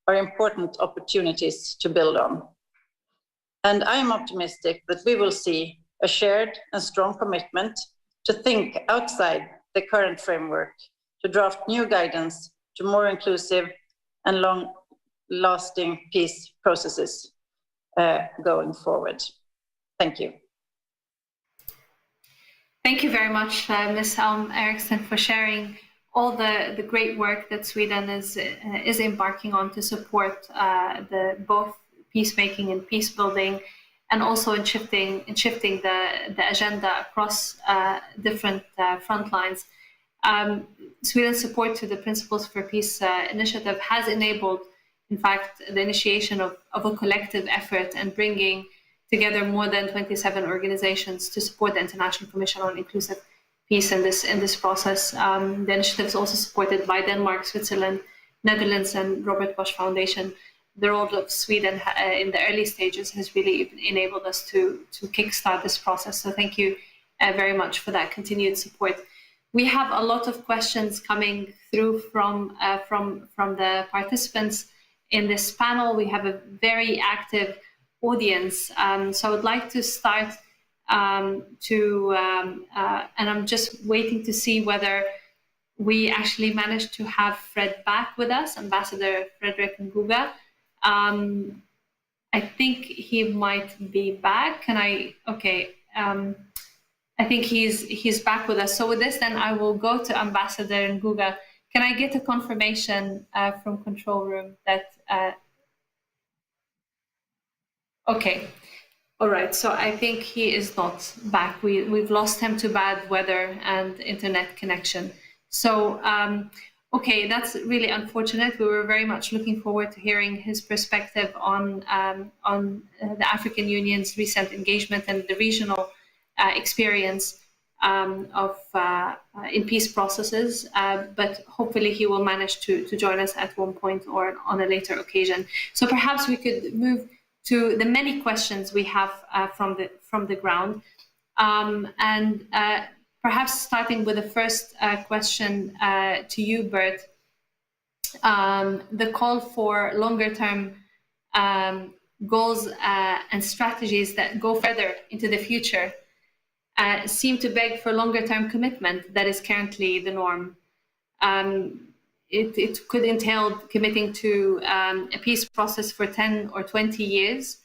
are important opportunities to build on. And I am optimistic that we will see a shared and strong commitment to think outside the current framework, to draft new guidance to more inclusive and long-lasting peace processes going forward. Thank you. Thank you very much, Ms. Ericsson, for sharing all the great work that Sweden is embarking on to support both peacemaking and peace building, and also in shifting the agenda across different front lines. Sweden's support to the Principles for Peace initiative has enabled, in fact, the initiation of a collective effort and bringing together more than 27 organizations to support the International Commission on Inclusive Peace in this process. The initiative is also supported by Denmark, Switzerland, Netherlands and Robert Bosch Foundation, the role of Sweden in the early stages has really enabled us to kickstart this process. So thank you very much for that continued support. We have a lot of questions coming through from the participants in this panel. We have a very active audience, so I would like to start and I'm just waiting to see whether we actually managed to have Fred back with us, Ambassador Frederick Nguga. I think he might be back. I think he's back with us. So with this, then I will go to Ambassador Nguga. Can I get a confirmation from control room that? Okay. All right. So I think he is not back. We've lost him to bad weather and internet connection. So okay, that's really unfortunate. We were very much looking forward to hearing his perspective on the African Union's recent engagement and the regional experience in peace processes, but hopefully he will manage to join us at one point or on a later occasion. So perhaps we could move to the many questions we have from the ground, and perhaps starting with the first question to you, Bert. The call for longer-term goals and strategies that go further into the future seem to beg for longer-term commitment that is currently the norm. It could entail committing to a peace process for 10 or 20 years,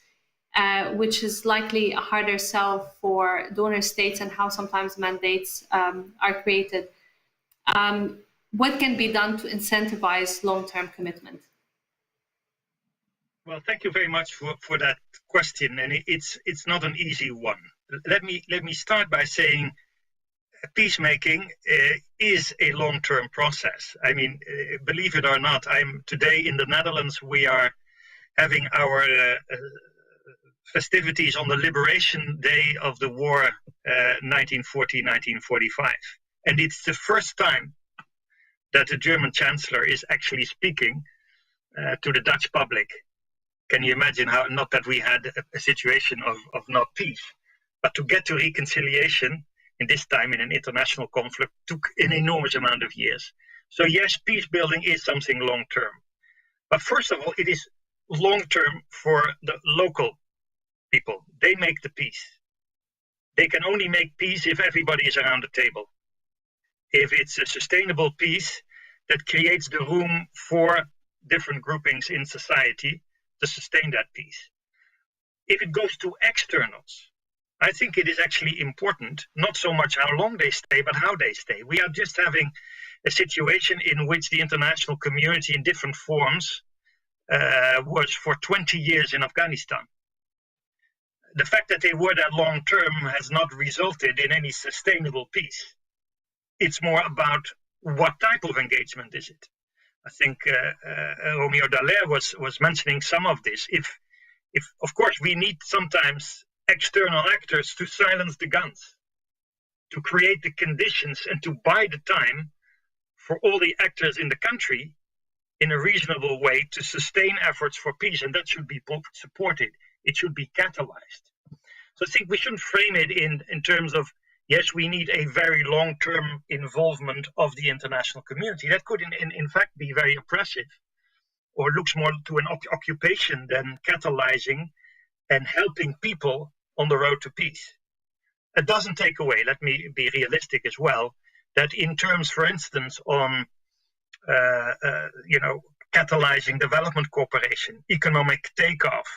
which is likely a harder sell for donor states and how sometimes mandates are created. What can be done to incentivize long-term commitment? Well, thank you very much for that question, and it's not an easy one. Let me start by saying peacemaking is a long-term process. I mean, believe it or not, I'm today in the Netherlands. We are having our festivities on the Liberation Day of the war, 1940-1945, and it's the first time that the German Chancellor is actually speaking to the Dutch public. Can you imagine how, not that we had a situation of not peace, but to get to reconciliation in this time in an international conflict took an enormous amount of years. So yes, peace building is something long term. But first of all, it is long term for the local people. They make the peace. They can only make peace if everybody is around the table. If it's a sustainable peace that creates the room for different groupings in society to sustain that peace. If it goes to externals, I think it is actually important, not so much how long they stay, but how they stay. We are just having a situation in which the international community in different forms was for 20 years in Afghanistan. The fact that they were that long term has not resulted in any sustainable peace. It's more about what type of engagement is it. I think Roméo Dallaire was mentioning some of this. If of course we need sometimes external actors to silence the guns, to create the conditions and to buy the time for all the actors in the country in a reasonable way to sustain efforts for peace, and that should be supported. It should be catalyzed. So I think we shouldn't frame it in terms of, yes, we need a very long-term involvement of the international community. That could in fact be very oppressive, or looks more to an occupation than catalyzing and helping people on the road to peace. It doesn't take away, let me be realistic as well, that in terms, for instance, on catalyzing development cooperation, economic takeoff,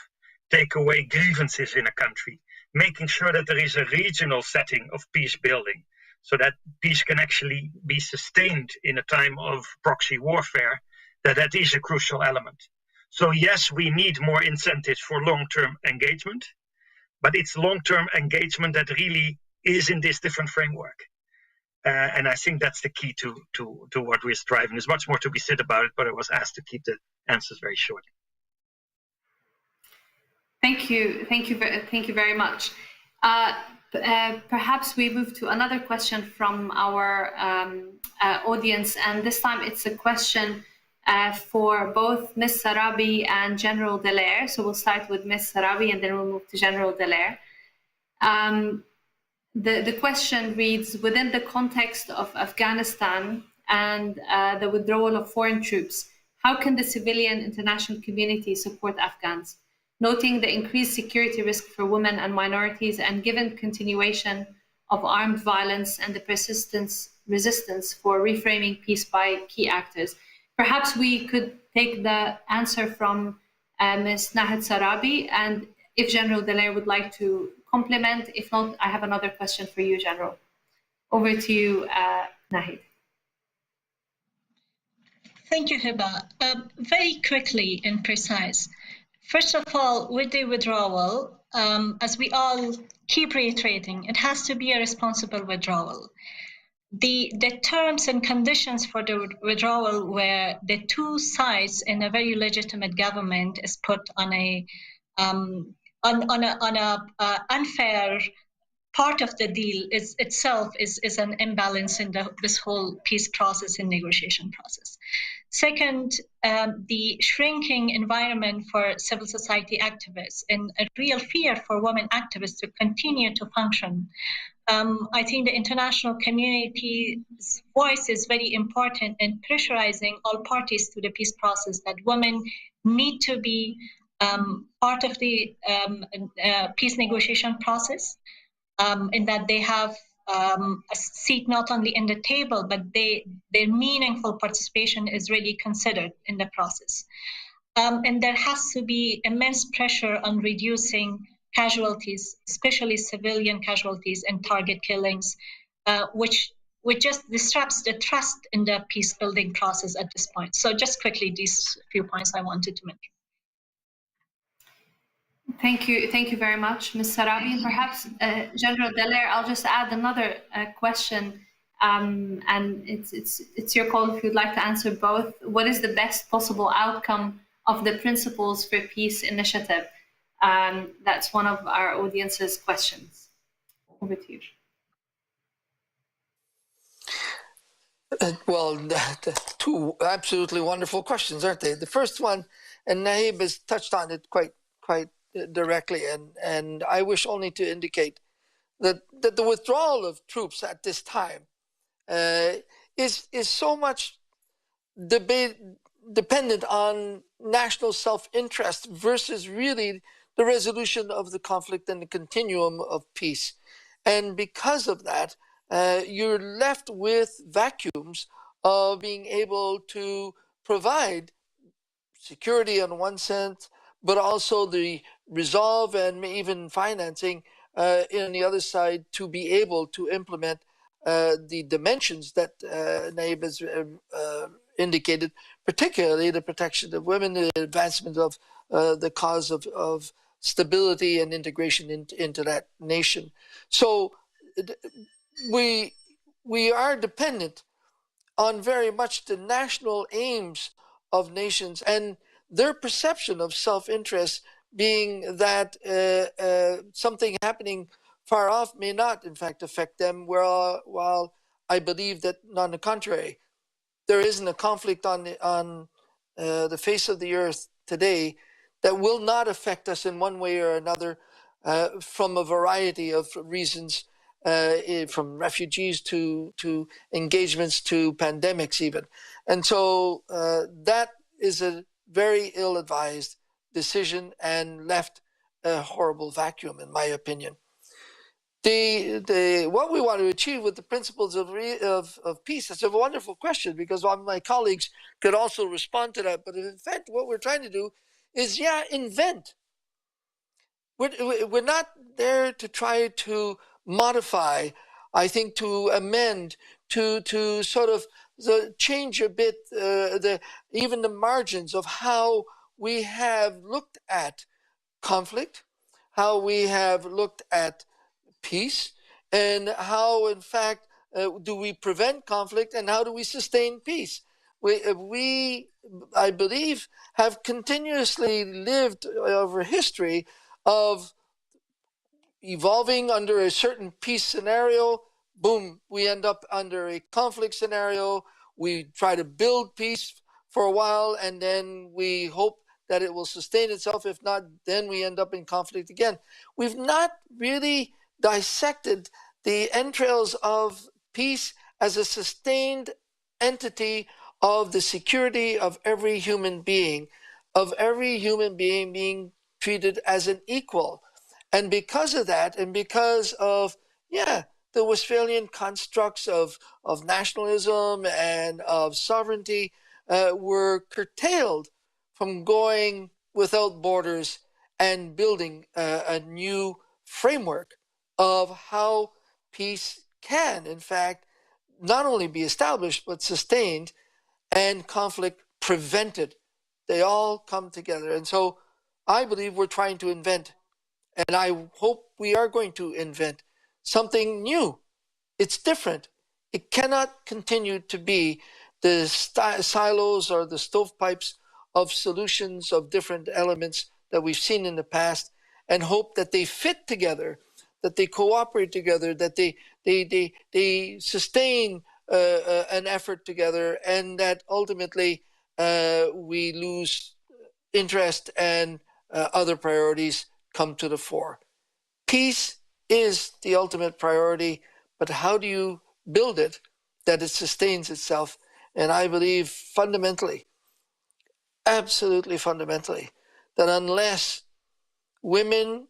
take away grievances in a country, making sure that there is a regional setting of peace building so that peace can actually be sustained in a time of proxy warfare, that is a crucial element. So yes, we need more incentives for long-term engagement, but it's long-term engagement that really is in this different framework. And I think that's the key to what we're striving. There's much more to be said about it, but I was asked to keep the answers very short. Thank you very much. Perhaps we move to another question from our audience, and this time it's a question for both Ms. Sarabi and General Dallaire. So we'll start with Ms. Sarabi and then we'll move to General Dallaire. The question reads, within the context of Afghanistan and the withdrawal of foreign troops, how can the civilian international community support Afghans? Noting the increased security risk for women and minorities and given continuation of armed violence and the persistent resistance for reframing peace by key actors. Perhaps we could take the answer from Ms. Naheed Sarabi, and if General Dallaire would like to complement. If not, I have another question for you, General. Over to you, Naheed. Thank you, Hiba. Very quickly and precise. First of all, with the withdrawal, as we all keep reiterating, it has to be a responsible withdrawal. The terms and conditions for the withdrawal where the two sides in a very legitimate government is put on a unfair part of the deal itself is an imbalance in this whole peace process and negotiation process. Second, the shrinking environment for civil society activists and a real fear for women activists to continue to function. I think the international community's voice is very important in pressurizing all parties to the peace process that women need to be part of the peace negotiation process, in that they have a seat not only in the table, but their meaningful participation is really considered in the process. And there has to be immense pressure on reducing casualties, especially civilian casualties and target killings, which just disrupts the trust in the peace building process at this point. So just quickly, these few points I wanted to mention. Thank you very much, Ms. Sarabi. And perhaps, General Dallaire, I'll just add another question, and it's your call if you'd like to answer both. What is the best possible outcome of the Principles for Peace initiative? That's one of our audience's questions. Over to you. Well, two absolutely wonderful questions, aren't they? The first one, and Naheed has touched on it quite directly, and I wish only to indicate that the withdrawal of troops at this time is so much dependent on national self-interest versus really the resolution of the conflict and the continuum of peace. And because of that, you're left with vacuums of being able to provide security on one sense, but also the resolve and even financing in the other side to be able to implement the dimensions that Naheed has indicated, particularly the protection of women, the advancement of the cause of stability and integration into that nation. So we are dependent on very much the national aims of nations and their perception of self-interest, being that something happening far off may not, in fact, affect them, while I believe that, on the contrary, there isn't a conflict on the face of the earth today that will not affect us in one way or another from a variety of reasons, from refugees to engagements to pandemics even. And so that is a very ill-advised decision and left a horrible vacuum, in my opinion. What we want to achieve with the Principles of Peace, that's a wonderful question, because one of my colleagues could also respond to that. But in fact, what we're trying to do is, invent. We're not there to try to modify, I think, to amend, to sort of change a bit even the margins of how we have looked at conflict, how we have looked at peace, and how, in fact, do we prevent conflict and how do we sustain peace. We, I believe, have continuously lived over history of evolving under a certain peace scenario. Boom, we end up under a conflict scenario. We try to build peace for a while, and then we hope that it will sustain itself. If not, then we end up in conflict again. We've not really dissected the entrails of peace as a sustained entity of the security of every human being, being treated as an equal. And because of that, and because of, the Westphalian constructs of nationalism and of sovereignty were curtailed from going without borders and building a new framework of how peace can, in fact, not only be established, but sustained and conflict prevented. They all come together. And so I believe we're trying to invent, and I hope we are going to invent something new. It's different. It cannot continue to be the silos or the stovepipes of solutions of different elements that we've seen in the past, and hope that they fit together, that they cooperate together, that they sustain an effort together, and that ultimately we lose interest and other priorities come to the fore. Peace is the ultimate priority, but how do you build it that it sustains itself? And I believe fundamentally, absolutely fundamentally, that unless women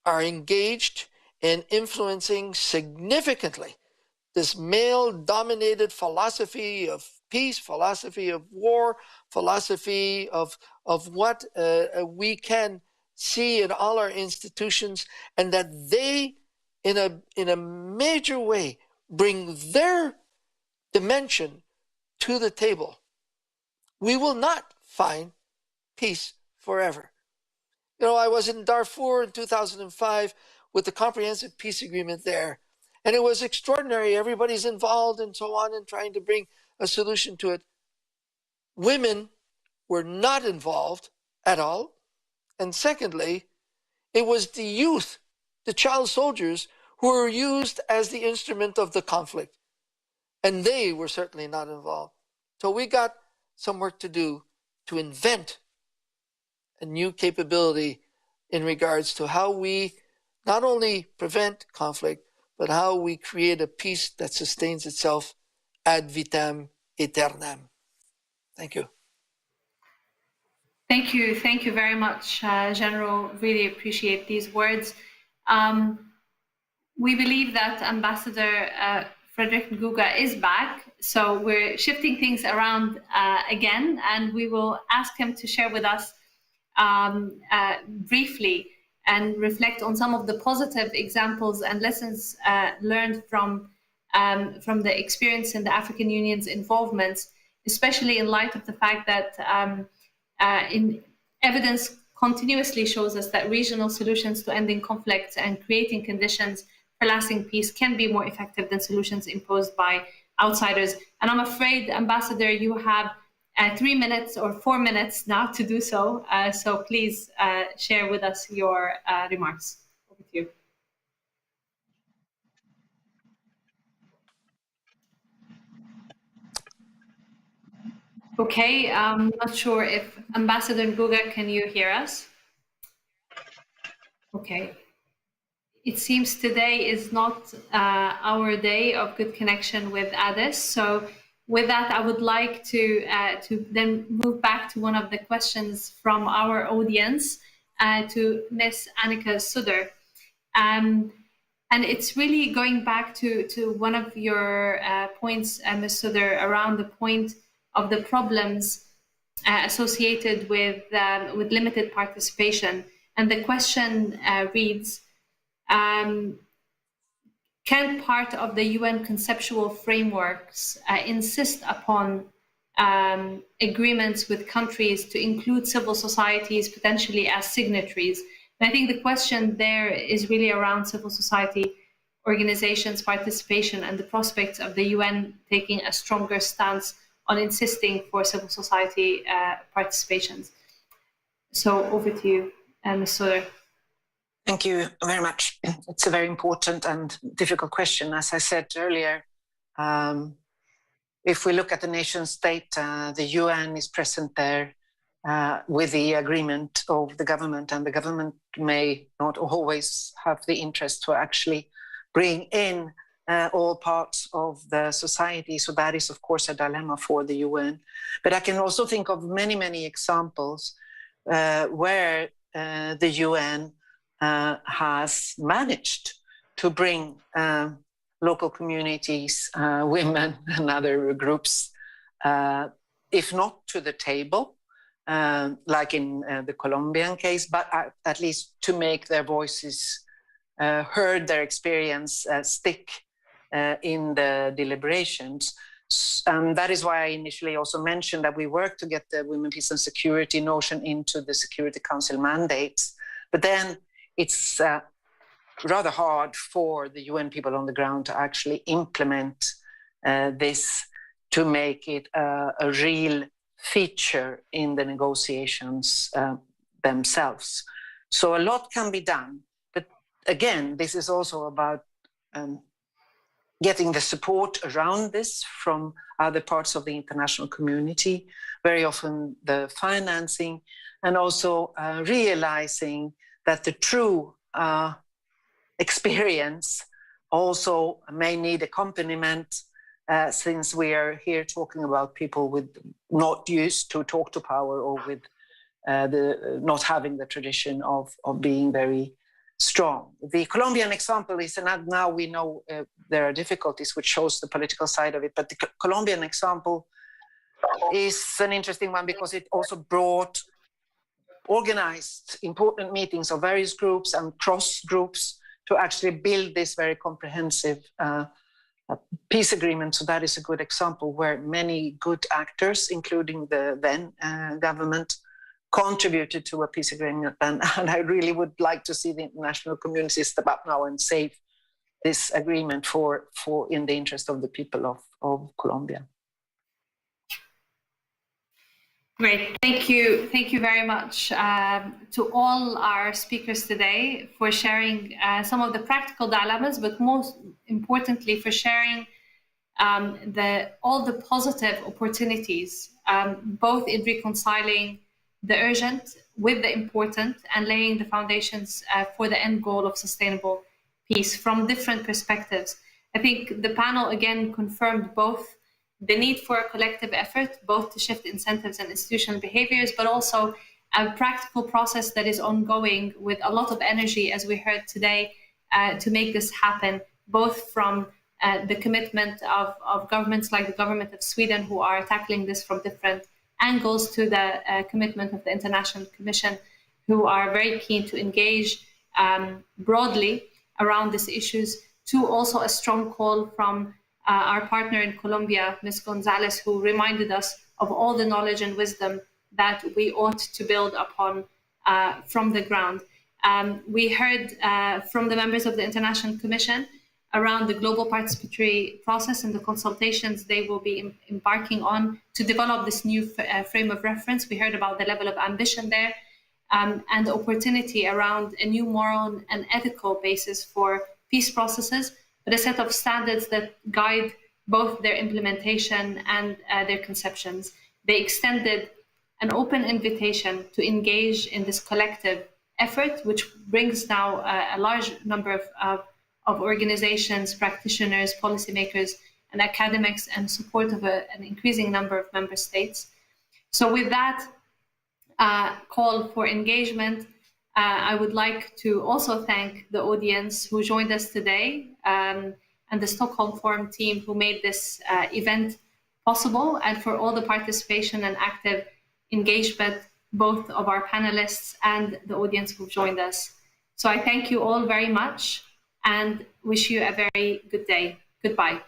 are engaged in influencing significantly this male-dominated philosophy of peace, philosophy of war, philosophy of what we can see in all our institutions, and that they, in a major way, bring their dimension to the table, we will not find peace forever. I was in Darfur in 2005 with the comprehensive peace agreement there, and it was extraordinary. Everybody's involved and so on, and trying to bring a solution to it. Women were not involved at all. And secondly, it was the youth, the child soldiers, who were used as the instrument of the conflict. And they were certainly not involved. So we got some work to do to invent a new capability in regards to how we not only prevent conflict, but how we create a peace that sustains itself ad vitam aeternam. Thank you. Thank you very much, General. Really appreciate these words. We believe that Ambassador Frederick Nguga is back, so we're shifting things around again, and we will ask him to share with us briefly and reflect on some of the positive examples and lessons learned from the experience in the African Union's involvement, especially in light of the fact that in evidence continuously shows us that regional solutions to ending conflicts and creating conditions for lasting peace can be more effective than solutions imposed by outsiders. And I'm afraid, Ambassador, you have 3 minutes or 4 minutes now to do so. So please share with us your remarks. Over to you. Okay, I'm not sure if Ambassador Nguga, can you hear us? Okay. It seems today is not our day of good connection with Addis. So with that, I would like to then move back to one of the questions from our audience to Ms. Annika Söder. And it's really going back to one of your points, Ms. Söder, around the point of the problems associated with limited participation. And the question reads, can part of the UN conceptual frameworks insist upon agreements with countries to include civil societies potentially as signatories? And I think the question there is really around civil society organizations' participation and the prospects of the UN taking a stronger stance on insisting for civil society participations. So over to you, Ms. Söder. Thank you very much. It's a very important and difficult question. As I said earlier, if we look at the nation state, the UN is present there with the agreement of the government, and the government may not always have the interest to actually bring in all parts of the society. So that is, of course, a dilemma for the UN. But I can also think of many, many examples where the UN has managed to bring local communities, women and other groups, if not to the table, like in the Colombian case, but at least to make their voices heard, their experience stick in the deliberations. That is why I initially also mentioned that we work to get the women, peace and security notion into the Security Council mandates. But then it's rather hard for the UN people on the ground to actually implement this, to make it a real feature in the negotiations themselves. So a lot can be done. But again, this is also about getting the support around this from other parts of the international community, very often the financing, and also realizing that the true experience also may need accompaniment, since we are here talking about people with not used to talk to power, or with not having the tradition of being very strong. The Colombian example is, and now we know there are difficulties, which shows the political side of it, but the Colombian example is an interesting one because it also organized important meetings of various groups and cross groups to actually build this very comprehensive peace agreement. So that is a good example where many good actors, including the then government, contributed to a peace agreement. And I really would like to see the international community step up now and save this agreement for in the interest of the people of Colombia. Great, thank you very much to all our speakers today for sharing some of the practical dilemmas, but most importantly for sharing all the positive opportunities, both in reconciling the urgent with the important and laying the foundations for the end goal of sustainable peace from different perspectives. I think the panel again confirmed both the need for a collective effort, both to shift incentives and institutional behaviors, but also a practical process that is ongoing with a lot of energy, as we heard today, to make this happen, both from the commitment of governments like the government of Sweden, who are tackling this from different angles, to the commitment of the International Commission, who are very keen to engage broadly around these issues, to also a strong call from our partner in Colombia, Ms. Gonzalez, who reminded us of all the knowledge and wisdom that we ought to build upon from the ground. We heard from the members of the International Commission around the global participatory process and the consultations they will be embarking on to develop this new frame of reference. We heard about the level of ambition there and the opportunity around a new moral and ethical basis for peace processes, but a set of standards that guide both their implementation and their conceptions. They extended an open invitation to engage in this collective effort, which brings now a large number of organizations, practitioners, policymakers, and academics, and support of an increasing number of member states. So with that call for engagement, I would like to also thank the audience who joined us today, and the Stockholm Forum team who made this event possible, and for all the participation and active engagement, both of our panelists and the audience who joined us. So I thank you all very much and wish you a very good day. Goodbye.